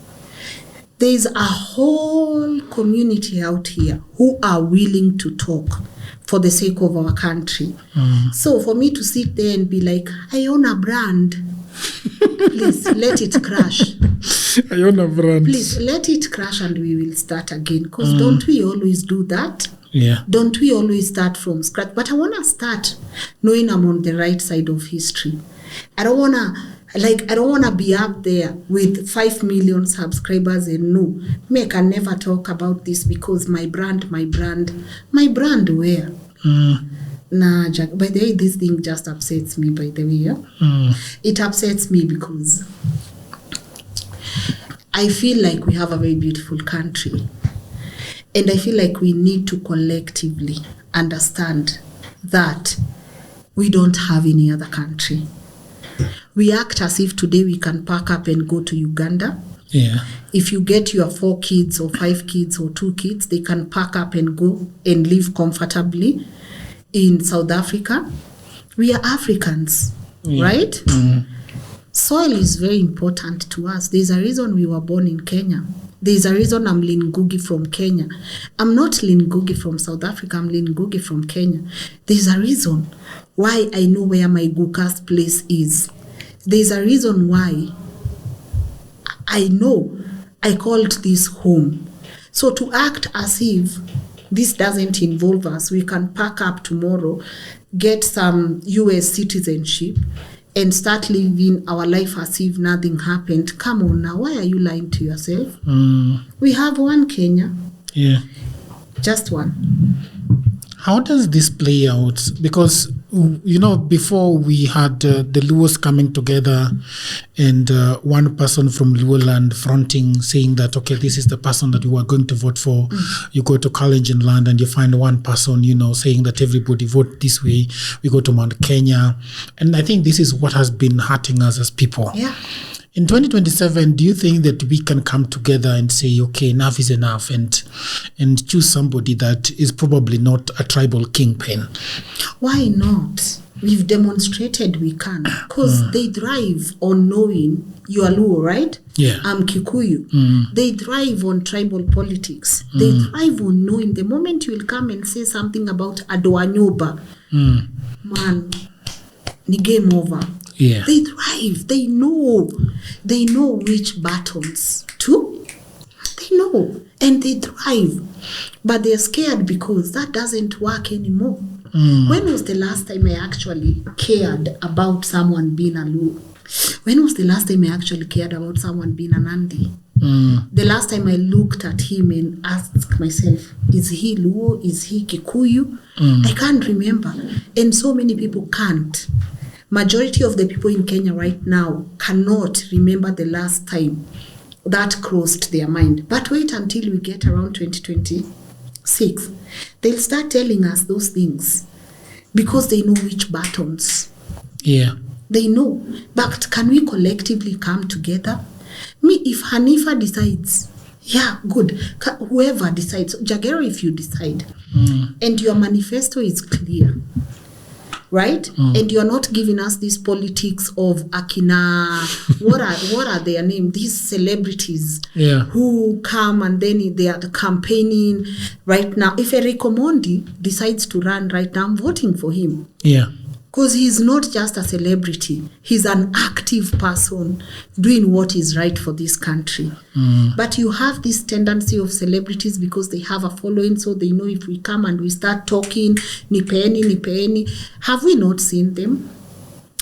There's a whole community out here who are willing to talk for the sake of our country. So for me to sit there and be like, I own a brand, please let it crash. I own a brand. Please let it crash and we will start again. Because don't we always do that? Yeah. Don't we always start from scratch? But I want to start knowing I'm on the right side of history. I don't want to be up there with 5 million subscribers and no, me, I can never talk about this because my brand where? Nah, Jack, by the way, this thing just upsets me, by the way. Yeah? It upsets me because I feel like we have a very beautiful country. And I feel like we need to collectively understand that we don't have any other country. We act as if today we can pack up and go to Uganda. Yeah. If you get your 4 kids or 5 kids or 2 kids, they can pack up and go and live comfortably in South Africa. We are Africans, right? Mm-hmm. Soil is very important to us. There's a reason we were born in Kenya. There's a reason I'm Lynn Ngugi from Kenya. I'm not Lynn Ngugi from South Africa. I'm Lynn Ngugi from Kenya. There's a reason why I know where my Guka's place is. There's a reason why I know I called this home. So to act as if this doesn't involve us. We can pack up tomorrow, get some US citizenship, and start living our life as if nothing happened. Come on now, why are you lying to yourself? We have one Kenya. Yeah. Just one. How does this play out? Because, before we had the Luos coming together and one person from Luo land fronting, saying that, okay, this is the person that you are going to vote for. You go to Kalenjin land and you find one person, saying that everybody vote this way. We go to Mount Kenya. And I think this is what has been hurting us as people. Yeah. In 2027, do you think that we can come together and say, okay, enough is enough, and choose somebody that is probably not a tribal kingpin? Why not? We've demonstrated we can, because they thrive on knowing you are Luo, right? Yeah. I'm Kikuyu. They thrive on tribal politics. They thrive on knowing the moment you will come and say something about Adoanyoba, man, ni game over. Yeah. They thrive. They know which buttons to. They know. And they thrive. But they're scared because that doesn't work anymore. When was the last time I actually cared about someone being a Luo? When was the last time I actually cared about someone being a Nandi? The last time I looked at him and asked myself, is he Luo? Is he Kikuyu? I can't remember. And so many people can't. Majority of the people in Kenya right now cannot remember the last time that crossed their mind. But wait until we get around 2026. They'll start telling us those things because they know which buttons. Yeah. They know. But can we collectively come together? If Hanifa decides, yeah, good. Whoever decides, Jagero, if you decide, and your manifesto is clear, right? And you're not giving us these politics of Akina, what are their names? These celebrities who come and then they are campaigning right now. If Eric Omondi decides to run right now, I'm voting for him. Yeah. Because he's not just a celebrity. He's an active person doing what is right for this country. But you have this tendency of celebrities because they have a following, so they know if we come and we start talking, nipeeni. Have we not seen them?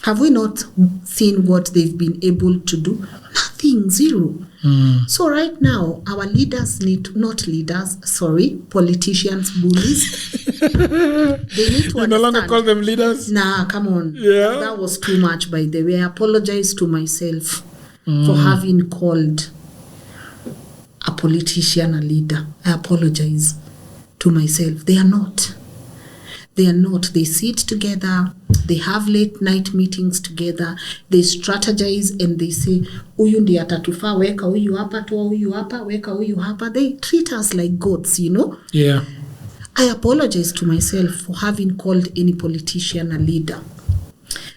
Have we not seen what they've been able to do? Nothing, zero. So right now, our leaders politicians, bullies, they need to You no longer call them leaders? Nah, come on. Yeah. That was too much, by the way. I apologize to myself for having called a politician a leader. I apologize to myself. They are not. They are not. They sit together. They have late night meetings together. They strategize and they say, "Uyu ndi atatufaa, weka uyu hapa, toa uyu hapa, weka uyu hapa." They treat us like goats, Yeah. I apologize to myself for having called any politician a leader.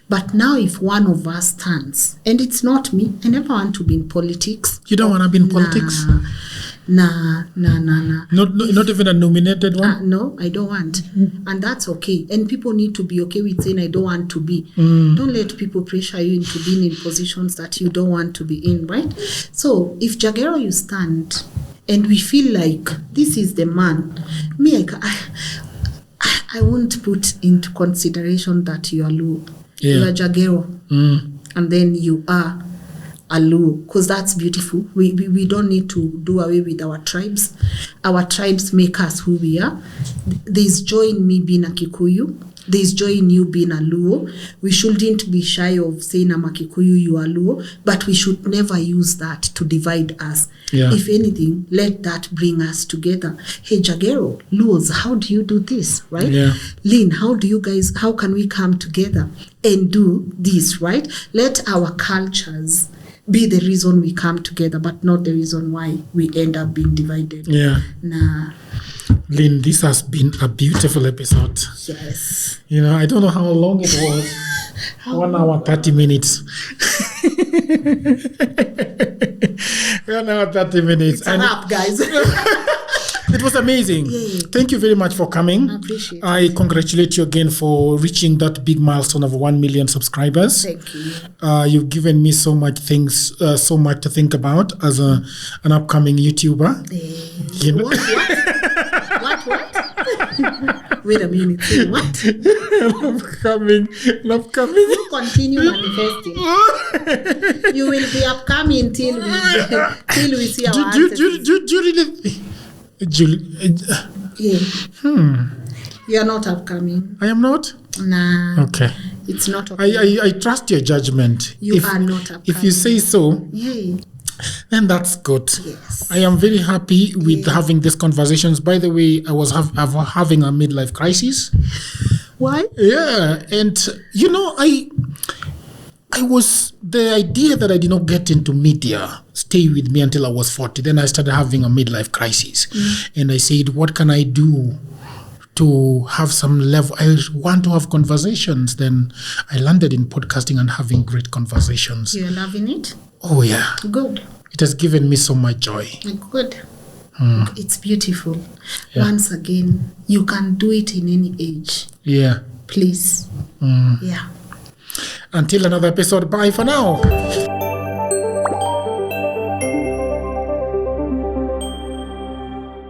But now if one of us stands, and it's not me, I never want to be in politics. You don't want to be in politics? Nah. Not even a nominated one? No, I don't want. And that's okay. And people need to be okay with saying I don't want to be. Don't let people pressure you into being in positions that you don't want to be in, right? So if Jagero, you stand and we feel like this is the man, I won't put into consideration that you are Luo. Yeah. You are Jagero. And then you are a Luo, because that's beautiful. We don't need to do away with our tribes. Our tribes make us who we are. There's joy in me being a Kikuyu. There's joy in you being a Luo. We shouldn't be shy of saying I'm a Kikuyu, you are Luo, but we should never use that to divide us. Yeah. If anything, let that bring us together. Hey, Jagero, Luos, how do you do this, right? Yeah. Lynn, how can we come together and do this, right? Let our cultures be the reason we come together, but not the reason why we end up being divided. Yeah. Nah. Lynn, this has been a beautiful episode. Yes. I don't know how long it was. 1 hour, 30 minutes. 1 hour, 30 minutes. It's a wrap, guys. It was amazing. Yeah. Thank you very much for coming. I appreciate it. I congratulate you again for reaching that big milestone of 1 million subscribers. Thank you. You've given me so much so much to think about as an upcoming YouTuber. What? Wait a minute. Say what? I'm coming. Continue manifesting. You will be upcoming till we see our answers. Do you really... Julie... Yeah. You are not upcoming. I am not? Nah. Okay. It's not okay. I trust your judgment. You are not upcoming. If you say so... Yeah. Then that's good. Yes. I am very happy with having these conversations. By the way, I was having a midlife crisis. Why? Yeah, and I was, the idea that I did not get into media stay with me until I was 40. Then I started having a midlife crisis, and I said, what can I do to have some level? I want to have conversations. Then I landed in podcasting and having great conversations. You're loving it? Oh, yeah. Good. It has given me so much joy. Good. It's beautiful. Yeah. Once again, you can do it in any age. Yeah. Please. Yeah. Until another episode, bye for now.